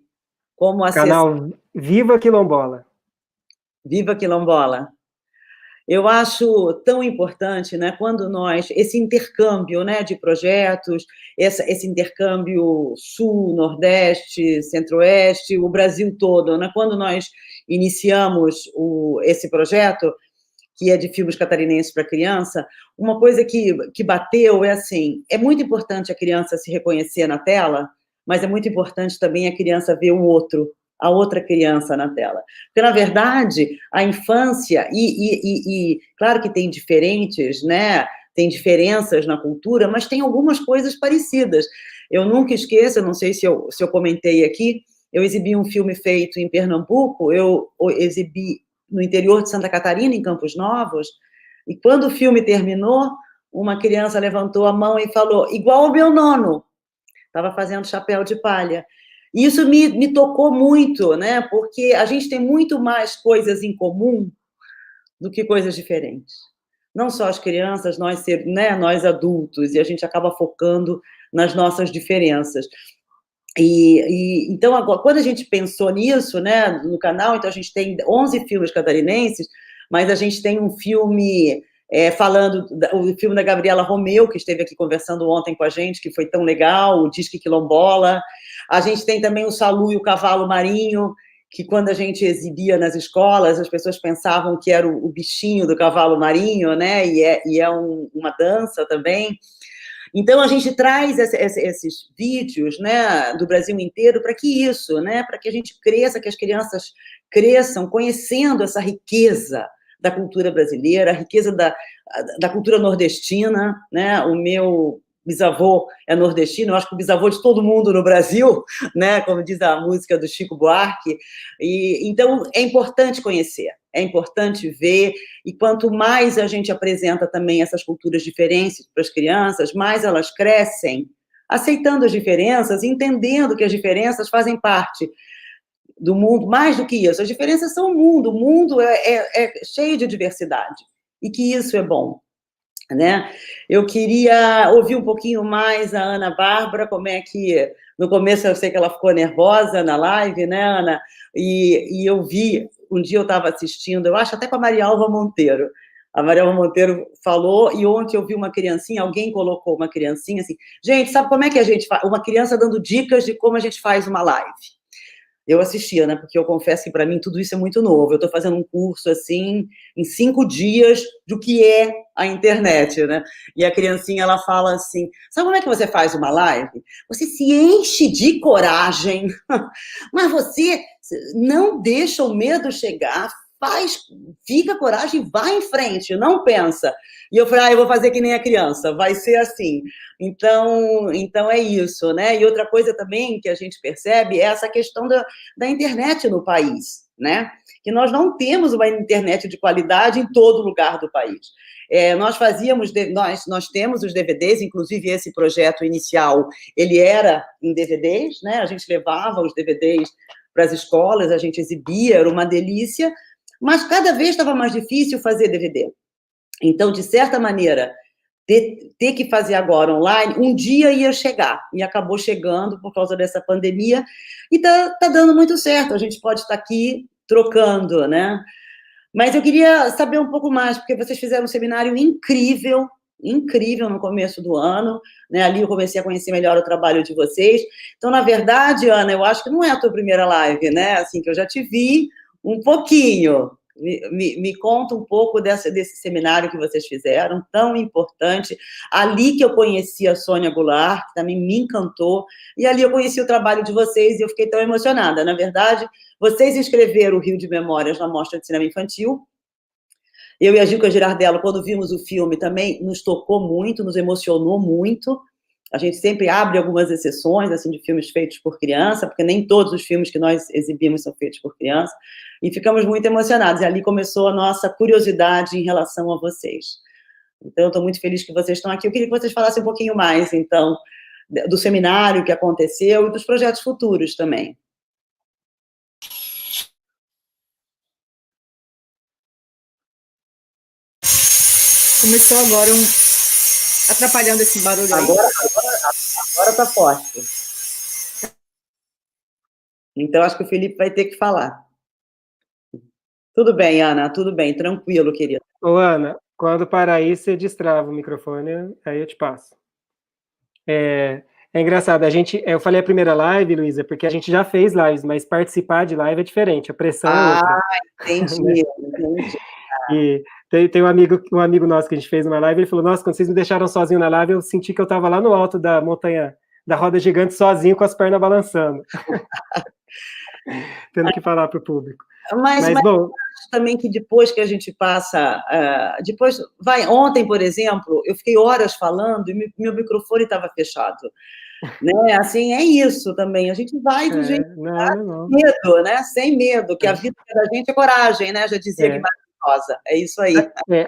Como acessar?
Canal Viva Quilombola.
Viva Quilombola. Eu acho tão importante, né, quando esse intercâmbio, né, de projetos, esse intercâmbio sul, nordeste, centro-oeste, o Brasil todo, né, quando nós iniciamos esse projeto, que é de filmes catarinenses para criança, uma coisa que bateu é assim, é muito importante a criança se reconhecer na tela, mas é muito importante também a criança ver o outro, a outra criança na tela. Porque, na verdade, a infância, e claro que tem diferentes, né, tem diferenças na cultura, mas tem algumas coisas parecidas. Eu nunca esqueço, não sei se eu comentei aqui, eu exibi um filme feito em Pernambuco, eu exibi no interior de Santa Catarina, em Campos Novos, e quando o filme terminou, uma criança levantou a mão e falou, igual o meu nono, estava fazendo chapéu de palha. E isso me tocou muito, né? Porque a gente tem muito mais coisas em comum do que coisas diferentes. Não só as crianças, nós adultos, e a gente acaba focando nas nossas diferenças. Então, agora, quando a gente pensou nisso, né, no canal, então a gente tem 11 filmes catarinenses, mas a gente tem um filme o filme da Gabriela Romeu, que esteve aqui conversando ontem com a gente, que foi tão legal, o Disque Quilombola. A gente tem também o Salu e o Cavalo Marinho, que quando a gente exibia nas escolas, as pessoas pensavam que era o bichinho do cavalo marinho, né? E é uma dança também. Então, a gente traz esses vídeos, né, do Brasil inteiro para que isso, né, para que a gente cresça, que as crianças cresçam conhecendo essa riqueza da cultura brasileira, a riqueza da cultura nordestina, né? O meu bisavô é nordestino, eu acho que o bisavô de todo mundo no Brasil, né? Como diz a música do Chico Buarque. Então, é importante conhecer, é importante ver, e quanto mais a gente apresenta também essas culturas diferentes para as crianças, mais elas crescem aceitando as diferenças, entendendo que as diferenças fazem parte do mundo, mais do que isso, as diferenças são o mundo é cheio de diversidade, e que isso é bom, né? Eu queria ouvir um pouquinho mais a Ana Bárbara, como é que, no começo eu sei que ela ficou nervosa na live, né, Ana? E eu vi, um dia eu estava assistindo, eu acho até com a Maria Alva Monteiro, a Maria Alva Monteiro falou, e ontem eu vi uma criancinha, alguém colocou uma criancinha assim, gente, sabe como é que a gente faz? Uma criança dando dicas de como a gente faz uma live. eu assistia, né? Porque eu confesso que para mim tudo isso é muito novo. Eu estou fazendo um curso assim em 5 dias do que é a internet, né? E a criancinha ela fala assim: sabe como é que você faz uma live? Você se enche de coragem, mas você não deixa o medo chegar. Fica coragem, vai em frente, não pensa. E eu falei, eu vou fazer que nem a criança, vai ser assim. Então é isso, né? E outra coisa também que a gente percebe é essa questão da internet no país, né? Que nós não temos uma internet de qualidade em todo lugar do país. Nós temos os DVDs, inclusive esse projeto inicial, ele era em DVDs, né? A gente levava os DVDs para as escolas, a gente exibia, era uma delícia, mas cada vez estava mais difícil fazer DVD. Então, de certa maneira, ter que fazer agora online, um dia ia chegar, e acabou chegando por causa dessa pandemia, e tá dando muito certo, a gente pode estar aqui trocando, né? Mas eu queria saber um pouco mais, porque vocês fizeram um seminário incrível no começo do ano, né? Ali eu comecei a conhecer melhor o trabalho de vocês. Então, na verdade, Ana, eu acho que não é a tua primeira live, né? Assim, que eu já te vi um pouquinho. Me conta um pouco desse seminário que vocês fizeram, tão importante. Ali que eu conheci a Sônia Goulart, que também me encantou, e ali eu conheci o trabalho de vocês e eu fiquei tão emocionada. Na verdade, vocês inscreveram o Rio de Memórias na Mostra de Cinema Infantil. Eu e a Gilca Girardello, quando vimos o filme, também nos tocou muito, nos emocionou muito. A gente sempre abre algumas exceções, assim, de filmes feitos por criança, porque nem todos os filmes que nós exibimos são feitos por criança, e ficamos muito emocionados. E ali começou a nossa curiosidade em relação a vocês. Então, eu estou muito feliz que vocês estão aqui. Eu queria que vocês falassem um pouquinho mais, então, do seminário que aconteceu e dos projetos futuros também.
Começou agora atrapalhando esse barulho aí.
Agora tá forte. Então, acho que o Felipe vai ter que falar. Tudo bem, Ana, tudo bem, tranquilo, querida.
Ô, Ana, quando parar aí, você destrava o microfone, aí eu te passo. É engraçado, eu falei a primeira live, Luísa, porque a gente já fez lives, mas participar de live é diferente, a pressão é outra.
Entendi.
E tem um amigo nosso que a gente fez uma live, ele falou, nossa, quando vocês me deixaram sozinho na live, eu senti que eu estava lá no alto da montanha, da roda gigante, sozinho, com as pernas balançando. Tendo que falar para o público.
Mas bom, acho também que depois que a gente passa... ontem, por exemplo, eu fiquei horas falando e meu microfone estava fechado. Né? Assim, é isso também. A gente vai do jeito que tá, sem medo, né? Sem medo, que a vida da gente é coragem, né? Já dizia Guimarães Rosa. É isso aí.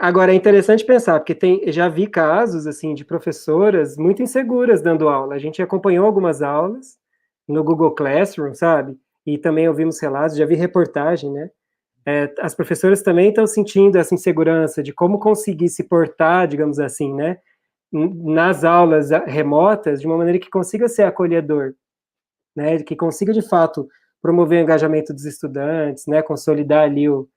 Agora, é interessante pensar, porque já vi casos, assim, de professoras muito inseguras dando aula. A gente acompanhou algumas aulas no Google Classroom, sabe? E também ouvimos relatos, já vi reportagem, né? As professoras também estão sentindo essa insegurança de como conseguir se portar, digamos assim, né? Nas aulas remotas, de uma maneira que consiga ser acolhedor, né? Que consiga, de fato, promover o engajamento dos estudantes, né? Consolidar ali o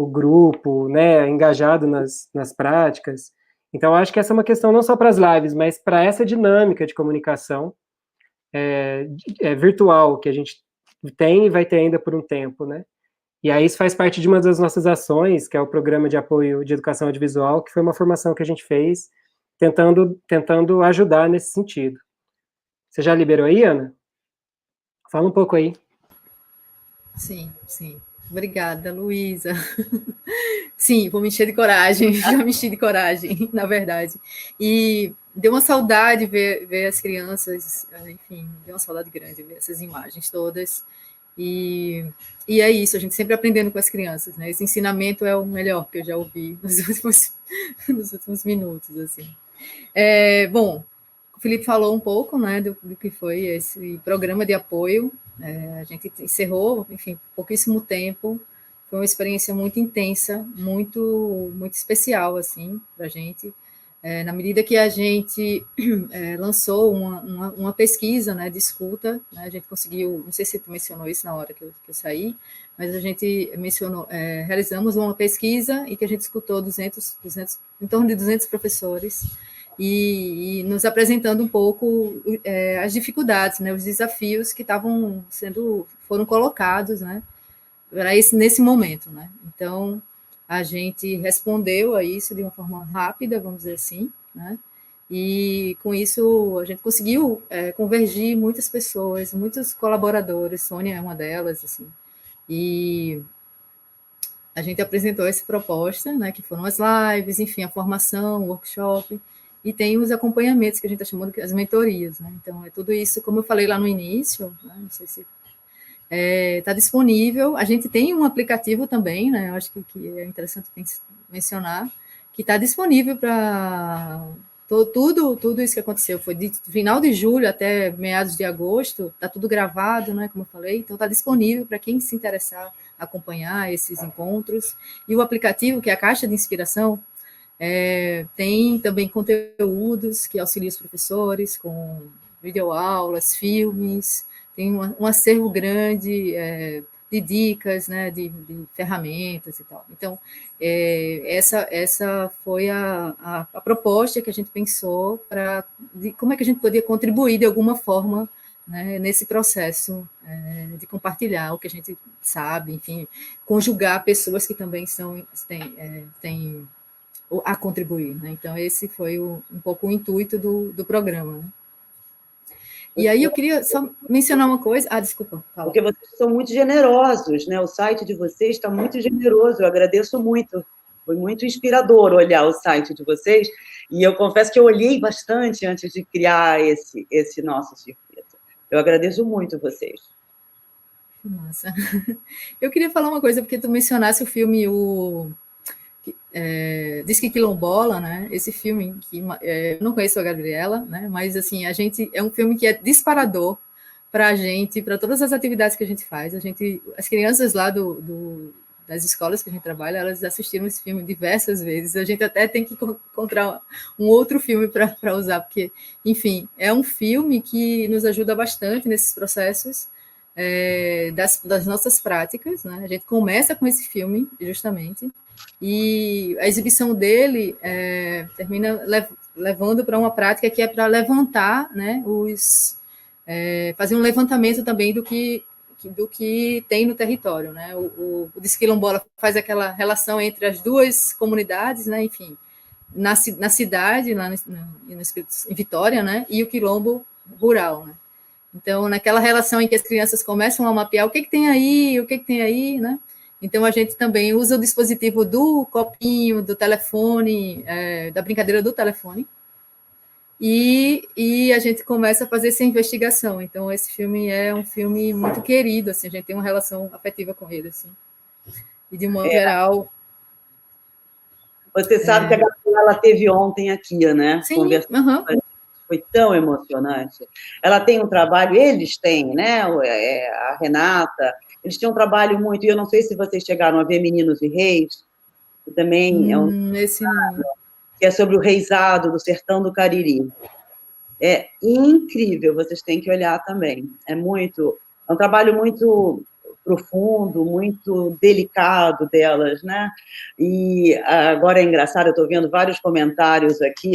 grupo, né? Engajado nas práticas. Então, acho que essa é uma questão não só para as lives, mas para essa dinâmica de comunicação virtual que a gente tem e vai ter ainda por um tempo, né? E aí isso faz parte de uma das nossas ações, que é o Programa de Apoio de Educação Audiovisual, que foi uma formação que a gente fez tentando ajudar nesse sentido. Você já liberou aí, Ana? Fala um pouco aí.
Sim. Obrigada, Luísa. Sim, vou me encher de coragem, já me enchi de coragem, na verdade. E deu uma saudade ver as crianças, enfim, deu uma saudade grande ver essas imagens todas. E é isso, a gente sempre aprendendo com as crianças, né? Esse ensinamento é o melhor que eu já ouvi nos últimos minutos, assim. Bom, o Felipe falou um pouco, né, do que foi esse programa de apoio. A gente encerrou, enfim, pouquíssimo tempo. Foi uma experiência muito intensa, muito especial, assim, para a gente. Na medida que a gente lançou uma pesquisa, né, de escuta, né, a gente conseguiu, não sei se tu mencionou isso na hora que eu saí, mas a gente realizamos uma pesquisa em que a gente escutou em torno de 200 professores, e nos apresentando um pouco as dificuldades, né, os desafios que foram colocados, né, nesse momento, né. Então, a gente respondeu a isso de uma forma rápida, vamos dizer assim, né, e com isso a gente conseguiu convergir muitas pessoas, muitos colaboradores, Sônia é uma delas, assim, e a gente apresentou essa proposta, né, que foram as lives, enfim, a formação, o workshop, e tem os acompanhamentos que a gente está chamando de as mentorias, né, então é tudo isso, como eu falei lá no início, né, não sei se está disponível, a gente tem um aplicativo também, né, eu acho que é interessante mencionar, que está disponível para tudo isso que aconteceu, foi de final de julho até meados de agosto, está tudo gravado, né, como eu falei, então está disponível para quem se interessar acompanhar esses encontros, e o aplicativo, que é a Caixa de Inspiração, tem também conteúdos que auxiliam os professores com videoaulas, filmes, tem um acervo grande de dicas, né, de ferramentas e tal. Então, essa foi a proposta que a gente pensou de como é que a gente podia contribuir de alguma forma, né, nesse processo de compartilhar o que a gente sabe, enfim, conjugar pessoas que também têm a contribuir, né? Então, esse foi um pouco o intuito do programa, né? E aí eu queria só mencionar uma coisa. Desculpa, fala.
Porque vocês são muito generosos, né? O site de vocês está muito generoso, eu agradeço muito. Foi muito inspirador olhar o site de vocês, e eu confesso que eu olhei bastante antes de criar esse nosso circuito. Eu agradeço muito vocês.
Massa. Eu queria falar uma coisa, porque tu mencionasse o filme Disque Quilombola, né? Esse filme que eu não conheço a Gabriela, né? Mas assim, é um filme que é disparador para a gente, para todas as atividades que a gente faz. As crianças lá das escolas que a gente trabalha, elas assistiram esse filme diversas vezes. A gente até tem que encontrar um outro filme para usar, porque, enfim, é um filme que nos ajuda bastante nesses processos das nossas práticas, né? A gente começa com esse filme, justamente, e a exibição dele termina levando para uma prática que é para levantar, né, fazer um levantamento também do que tem no território, né? O Disque Quilombola faz aquela relação entre as duas comunidades, né? Enfim, na cidade, lá em Vitória, né? E o quilombo rural, né? Então, naquela relação em que as crianças começam a mapear o que tem aí, né? Então, a gente também usa o dispositivo do copinho, do telefone, da brincadeira do telefone, e a gente começa a fazer essa investigação. Então, esse filme é um filme muito querido, assim, a gente tem uma relação afetiva com ele, assim. E, de um modo geral...
Você sabe que a Gabriela teve ontem aqui, né?
Sim,
conversando. Foi tão emocionante. Ela tem um trabalho, eles têm, né? A Renata, eles têm um trabalho muito, e eu não sei se vocês chegaram a ver Meninos e Reis, que também
esse não.
Que é sobre o reisado do sertão do Cariri. É incrível, vocês têm que olhar também. É um trabalho muito profundo, muito delicado delas, né? E agora é engraçado, eu estou vendo vários comentários aqui,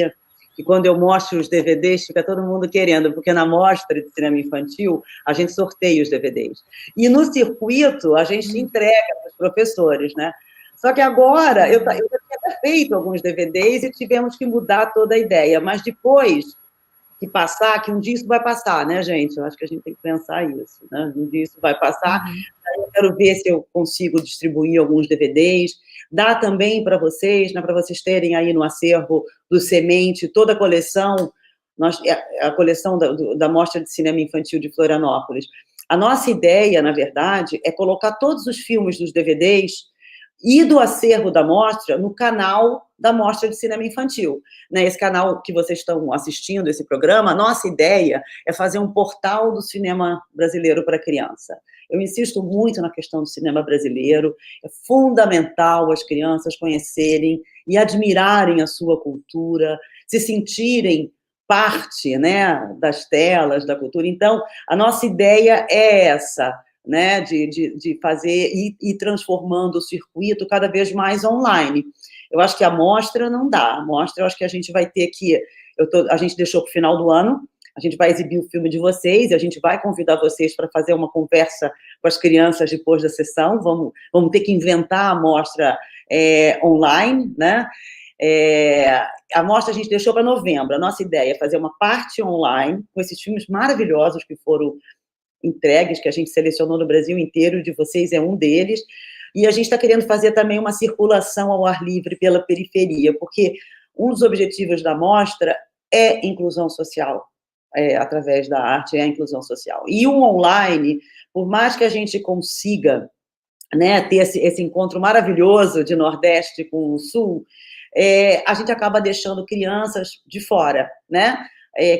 que quando eu mostro os DVDs, fica todo mundo querendo, porque na mostra de cinema infantil, a gente sorteia os DVDs. E no circuito, a gente entrega para os professores, né? Só que agora, eu já tinha feito alguns DVDs e tivemos que mudar toda a ideia, mas depois que passar, que um dia isso vai passar, né, gente? Eu acho que a gente tem que pensar isso, né? Um dia isso vai passar. Eu quero ver se eu consigo distribuir alguns DVDs. Dá também para vocês, né, para vocês terem aí no acervo do Semente toda a coleção, a coleção da Mostra de Cinema Infantil de Florianópolis. A nossa ideia, na verdade, é colocar todos os filmes dos DVDs e do acervo da mostra no canal da Mostra de Cinema Infantil. Né? Esse canal que vocês estão assistindo, esse programa, a nossa ideia é fazer um portal do cinema brasileiro para criança. Eu insisto muito na questão do cinema brasileiro, é fundamental as crianças conhecerem e admirarem a sua cultura, se sentirem parte, né, das telas, da cultura. Então, a nossa ideia é essa, né, de fazer e transformando o circuito cada vez mais online. Eu acho que a mostra não dá. A mostra, eu acho que a gente vai ter que a gente deixou para o final do ano, a gente vai exibir o filme de vocês, e a gente vai convidar vocês para fazer uma conversa com as crianças depois da sessão, vamos ter que inventar a mostra online, né? A mostra a gente deixou para novembro, a nossa ideia é fazer uma parte online, com esses filmes maravilhosos que foram entregues, que a gente selecionou no Brasil inteiro, de vocês é um deles, e a gente está querendo fazer também uma circulação ao ar livre pela periferia, porque um dos objetivos da mostra é inclusão social, através da arte, é a inclusão social. E o online, por mais que a gente consiga, né, ter esse encontro maravilhoso de Nordeste com o Sul, a gente acaba deixando crianças de fora, né,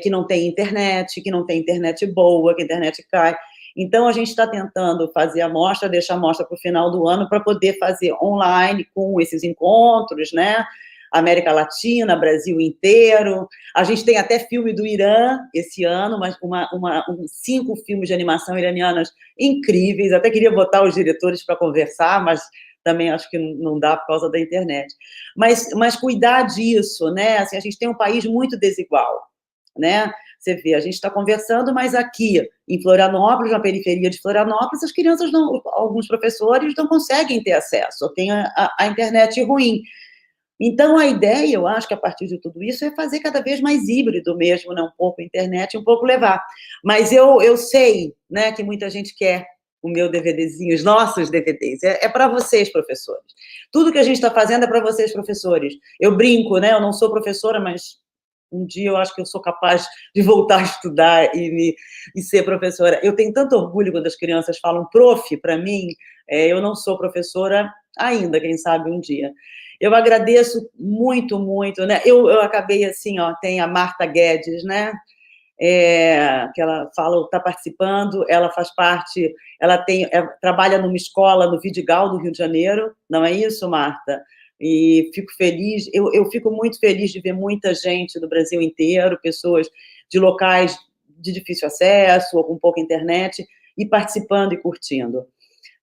que não tem internet boa, que a internet cai. Então, a gente está tentando fazer a mostra, deixar a mostra para o final do ano, para poder fazer online com esses encontros, né, América Latina, Brasil inteiro. A gente tem até filme do Irã esse ano, mas 5 filmes de animação iranianas incríveis. Até queria botar os diretores para conversar, mas também acho que não dá por causa da internet. Mas cuidar disso, né? Assim, a gente tem um país muito desigual, né? Você vê, a gente está conversando, mas aqui em Florianópolis, na periferia de Florianópolis, as crianças alguns professores não conseguem ter acesso, tem a internet ruim. Então, a ideia, eu acho que a partir de tudo isso, é fazer cada vez mais híbrido mesmo, né? Um pouco internet, um pouco levar. Mas eu sei, né, que muita gente quer o meu DVDzinho, os nossos DVDs. É para vocês, professores. Tudo que a gente está fazendo é para vocês, professores. Eu brinco, né? Eu não sou professora, mas um dia eu acho que eu sou capaz de voltar a estudar e ser professora. Eu tenho tanto orgulho quando as crianças falam prof para mim. Eu não sou professora ainda, quem sabe um dia. Eu agradeço muito, muito, né? Eu acabei assim, ó, tem a Marta Guedes, né? Que ela está participando, ela faz parte, trabalha numa escola no Vidigal, do Rio de Janeiro, não é isso, Marta? E fico feliz, eu fico muito feliz de ver muita gente do Brasil inteiro, pessoas de locais de difícil acesso, ou com pouca internet, e participando e curtindo.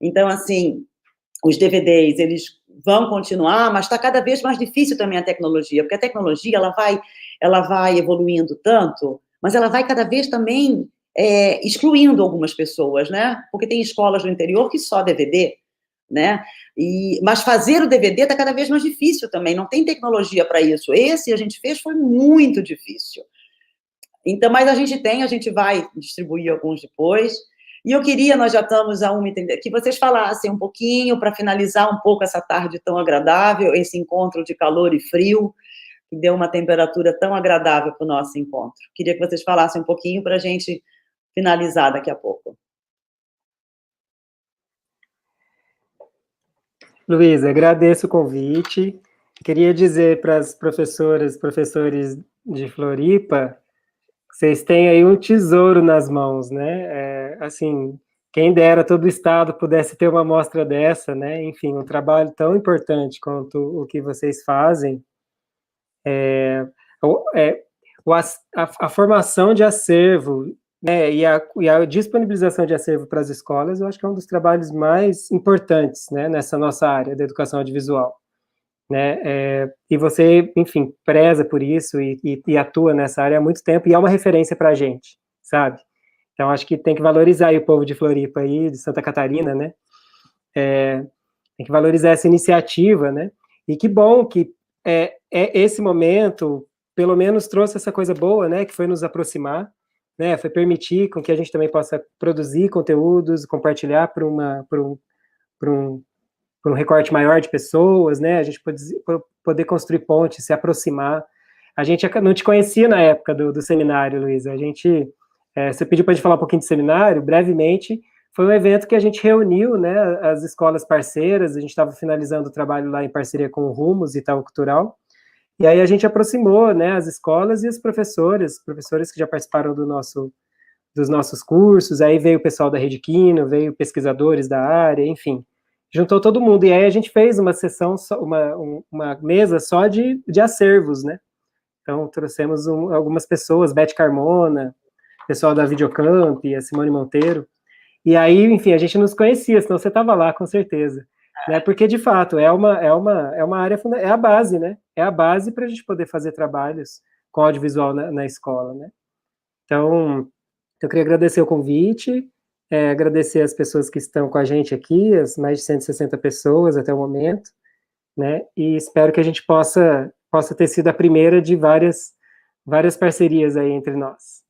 Então, assim, os DVDs, eles vão continuar, mas está cada vez mais difícil também a tecnologia, porque a tecnologia, ela vai evoluindo tanto, mas ela vai cada vez também excluindo algumas pessoas, né? Porque tem escolas do interior que só DVD, né? Mas fazer o DVD está cada vez mais difícil também, não tem tecnologia para isso. Esse a gente fez, foi muito difícil. Então, mas a gente vai distribuir alguns depois. E eu queria, nós já estamos a 1h30, que vocês falassem um pouquinho, para finalizar um pouco essa tarde tão agradável, esse encontro de calor e frio, que deu uma temperatura tão agradável para o nosso encontro. Queria que vocês falassem um pouquinho para a gente finalizar daqui a pouco.
Luísa, agradeço o convite. Queria dizer para as professoras e professores de Floripa, vocês têm aí um tesouro nas mãos, né? Assim, quem dera todo o estado pudesse ter uma amostra dessa, né? Enfim, um trabalho tão importante quanto o que vocês fazem. A formação de acervo, né, e a disponibilização de acervo para as escolas, eu acho que é um dos trabalhos mais importantes, né, nessa nossa área da educação audiovisual, né, e você, enfim, preza por isso e atua nessa área há muito tempo, e é uma referência para a gente, sabe? Então, acho que tem que valorizar aí o povo de Floripa aí, de Santa Catarina, né, tem que valorizar essa iniciativa, né, e que bom que esse momento, pelo menos trouxe essa coisa boa, né, que foi nos aproximar, né, foi permitir com que a gente também possa produzir conteúdos, compartilhar para um recorte maior de pessoas, né, a gente poder construir pontes, se aproximar. A gente não te conhecia na época do seminário, Luísa, você pediu para a gente falar um pouquinho de seminário, brevemente, foi um evento que a gente reuniu, né, as escolas parceiras, a gente estava finalizando o trabalho lá em parceria com o Rumos e Itaú Cultural, e aí a gente aproximou, né, as escolas e os professores que já participaram dos nossos cursos, aí veio o pessoal da Rede Quino, veio pesquisadores da área, enfim, juntou todo mundo, e aí a gente fez uma sessão, uma mesa só de acervos, né, então trouxemos algumas pessoas, Beth Carmona, pessoal da Videocamp, a Simone Monteiro, e aí, enfim, a gente nos conhecia, senão você estava lá, com certeza. Né? Porque, de fato, é uma área fundamental, é a base, né? É a base para a gente poder fazer trabalhos audiovisual na escola, né? Então, eu queria agradecer o convite, agradecer as pessoas que estão com a gente aqui, as mais de 160 pessoas até o momento, né? E espero que a gente possa ter sido a primeira de várias parcerias aí entre nós.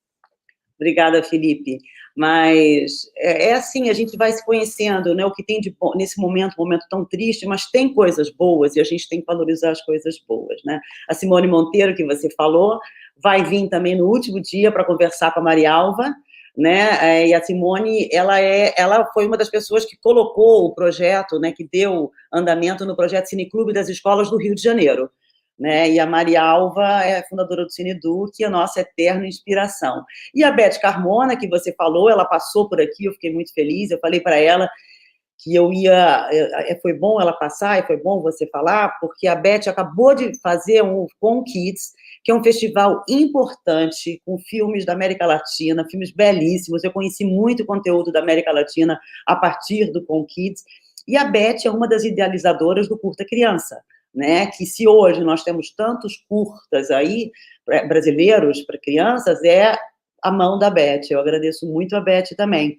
Obrigada, Felipe. Mas é assim, a gente vai se conhecendo, né? O que tem de bom nesse momento, um momento tão triste, mas tem coisas boas e a gente tem que valorizar as coisas boas, né? A Simone Monteiro, que você falou, vai vir também no último dia para conversar com a Marialva, né? E a Simone, ela foi uma das pessoas que colocou o projeto, né? Que deu andamento no projeto Cineclube das Escolas do Rio de Janeiro. Né? E a Marialva é a fundadora do Cinedu, que é a nossa eterna inspiração. E a Beth Carmona, que você falou, ela passou por aqui, eu fiquei muito feliz, eu falei para ela que eu ia... Foi bom ela passar e foi bom você falar, porque a Beth acabou de fazer um Com Kids, que é um festival importante, com filmes da América Latina, filmes belíssimos, eu conheci muito conteúdo da América Latina a partir do Com Kids, e a Beth é uma das idealizadoras do Curta Criança, né, que se hoje nós temos tantos curtas aí, brasileiros para crianças, é a mão da Beth. Eu agradeço muito a Beth também.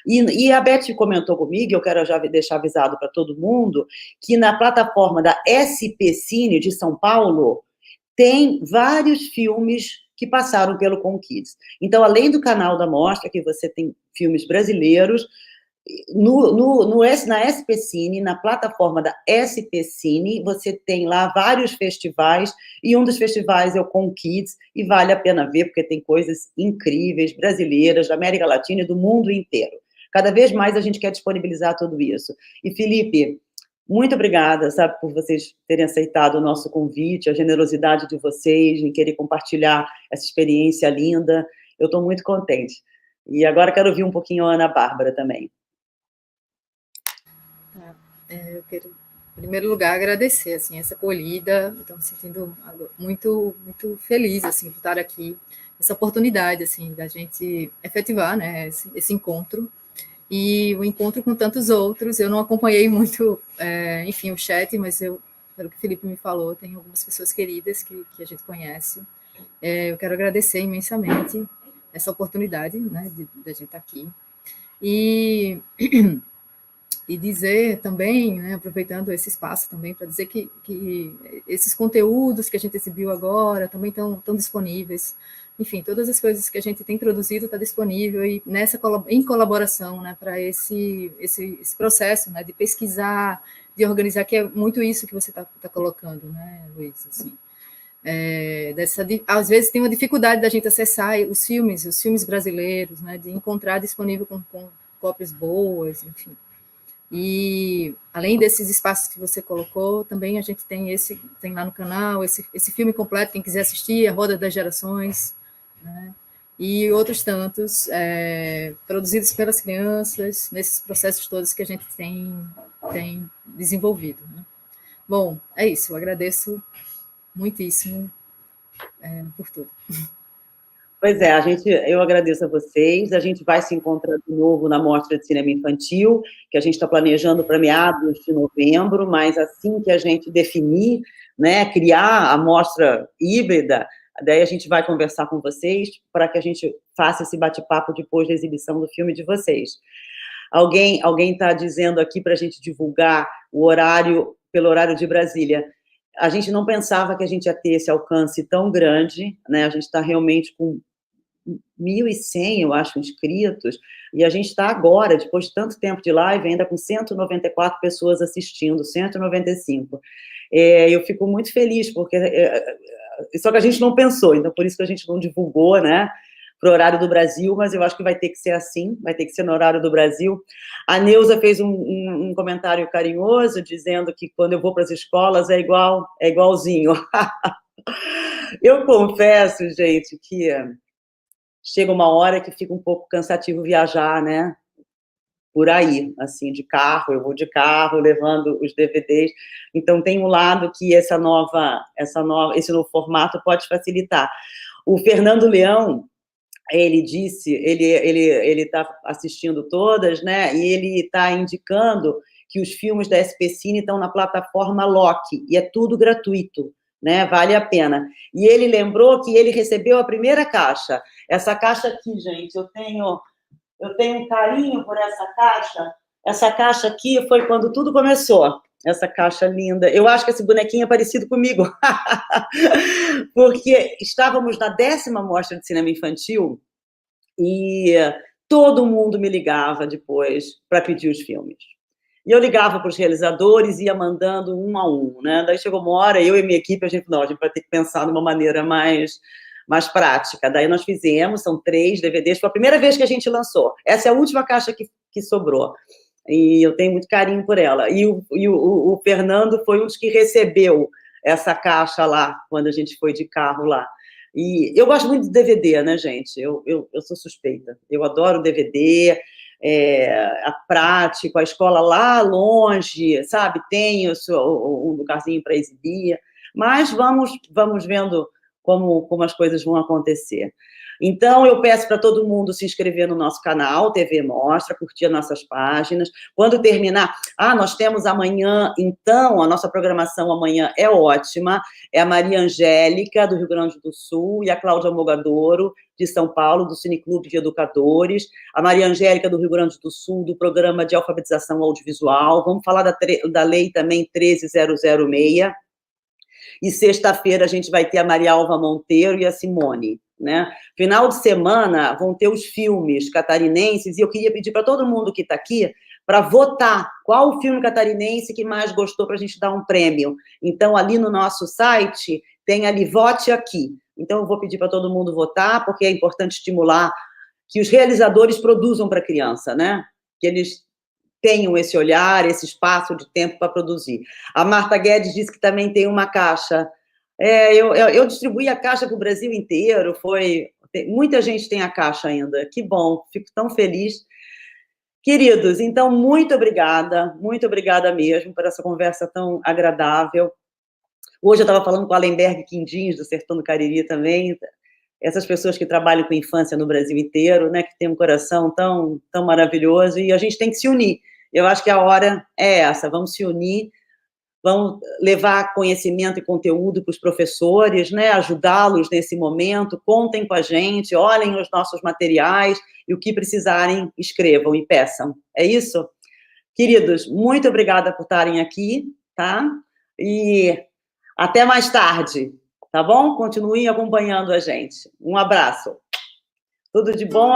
E a Beth comentou comigo, eu quero já deixar avisado para todo mundo, que na plataforma da SP Cine de São Paulo, tem vários filmes que passaram pelo Com Kids. Então, além do canal da Mostra, que você tem filmes brasileiros, na SP Cine, na plataforma da SP Cine, você tem lá vários festivais, e um dos festivais é o Com Kids, e vale a pena ver, porque tem coisas incríveis, brasileiras, da América Latina e do mundo inteiro. Cada vez mais a gente quer disponibilizar tudo isso. E, Felipe, muito obrigada, sabe, por vocês terem aceitado o nosso convite, a generosidade de vocês em querer compartilhar essa experiência linda. Eu estou muito contente. E agora quero ouvir um pouquinho a Ana Bárbara também.
Eu quero, em primeiro lugar, agradecer assim, essa acolhida. Estou me sentindo muito, muito feliz assim, por estar aqui, essa oportunidade assim, da gente efetivar, né, esse encontro, e o encontro com tantos outros. Eu não acompanhei muito, enfim, o chat, mas pelo que o Felipe me falou, tem algumas pessoas queridas que a gente conhece. Eu quero agradecer imensamente essa oportunidade, né, de a gente estar aqui. E dizer também, né, aproveitando esse espaço também, para dizer que esses conteúdos que a gente exibiu agora também estão disponíveis. Enfim, todas as coisas que a gente tem produzido está disponível, e em colaboração, né, para esse processo, né, de pesquisar, de organizar, que é muito isso que você está colocando, né, Luiz, assim. Às vezes tem uma dificuldade da gente acessar os filmes brasileiros, né, de encontrar disponível com cópias boas, enfim. E, além desses espaços que você colocou, também a gente tem lá no canal, esse filme completo, quem quiser assistir, A Roda das Gerações, né? E outros tantos, produzidos pelas crianças, nesses processos todos que a gente tem desenvolvido, né? Bom, é isso, eu agradeço muitíssimo por tudo.
Pois é, eu agradeço a vocês, a gente vai se encontrar de novo na Mostra de Cinema Infantil, que a gente está planejando para meados de novembro, mas assim que a gente definir, né, criar a mostra híbrida, daí a gente vai conversar com vocês para que a gente faça esse bate-papo depois da exibição do filme de vocês. Alguém está dizendo aqui para a gente divulgar o horário, pelo horário de Brasília. A gente não pensava que a gente ia ter esse alcance tão grande, né? A gente está realmente com 1.100, eu acho, inscritos, e a gente está agora, depois de tanto tempo de live, ainda com 194 pessoas assistindo, 195. Eu fico muito feliz, porque só que a gente não pensou, então por isso que a gente não divulgou, né, para o horário do Brasil, mas eu acho que vai ter que ser assim, vai ter que ser no horário do Brasil. A Neuza fez um comentário carinhoso, dizendo que quando eu vou para as escolas é igualzinho. Eu confesso, gente, que chega uma hora que fica um pouco cansativo viajar, né, por aí, assim, de carro, eu vou de carro, levando os DVDs, então tem um lado que esse novo formato pode facilitar. O Fernando Leão, ele disse, ele está assistindo todas, né, e ele está indicando que os filmes da SP Cine estão na plataforma Loki, e é tudo gratuito. né? Vale a pena. E ele lembrou que ele recebeu a primeira caixa. Essa caixa aqui, gente, eu tenho um carinho por essa caixa. Essa caixa aqui foi quando tudo começou. Essa caixa linda. Eu acho que esse bonequinho é parecido comigo. Porque estávamos na 10ª Mostra de Cinema Infantil e todo mundo me ligava depois para pedir os filmes. E eu ligava para os realizadores e ia mandando um a um, né? Daí chegou uma hora, eu e minha equipe, a gente vai ter que pensar numa maneira mais prática. Daí nós fizemos, são 3 DVDs, foi a primeira vez que a gente lançou. Essa é a última caixa que sobrou. E eu tenho muito carinho por ela. E o Fernando foi um dos que recebeu essa caixa lá, quando a gente foi de carro lá. E eu gosto muito de DVD, né, gente? Eu sou suspeita. Eu adoro DVD, a prática, a escola lá longe, sabe? Tem um lugarzinho para exibir. Mas vamos vendo como as coisas vão acontecer. Então, eu peço para todo mundo se inscrever no nosso canal, TV Mostra, curtir as nossas páginas. Quando terminar... nós temos amanhã, então, a nossa programação amanhã é ótima. É a Maria Angélica, do Rio Grande do Sul, e a Cláudia Mogadoro, de São Paulo, do Cineclube de Educadores. A Maria Angélica, do Rio Grande do Sul, do Programa de Alfabetização Audiovisual. Vamos falar da lei também 13006. E sexta-feira a gente vai ter a Maria Alva Monteiro e a Simone, né? Final de semana vão ter os filmes catarinenses e eu queria pedir para todo mundo que está aqui para votar qual o filme catarinense que mais gostou para a gente dar um prêmio. Então, ali no nosso site, tem ali, vote aqui. Então, eu vou pedir para todo mundo votar, porque é importante estimular que os realizadores produzam para a criança, né? Que eles tenham esse olhar, esse espaço de tempo para produzir. A Marta Guedes disse que também tem uma caixa. Eu distribuí a caixa para o Brasil inteiro, muita gente tem a caixa ainda, que bom, fico tão feliz. Queridos, então, muito obrigada mesmo por essa conversa tão agradável. Hoje eu estava falando com a Alenberg Quindins, do Sertão do Cariri também, essas pessoas que trabalham com infância no Brasil inteiro, né, que tem um coração tão, tão maravilhoso, e a gente tem que se unir. Eu acho que a hora é essa, vamos se unir, vamos levar conhecimento e conteúdo para os professores, né, ajudá-los nesse momento, contem com a gente, olhem os nossos materiais, e o que precisarem, escrevam e peçam. É isso? Queridos, muito obrigada por estarem aqui, tá? E até mais tarde. Tá bom? Continuem acompanhando a gente. Um abraço. Tudo de bom.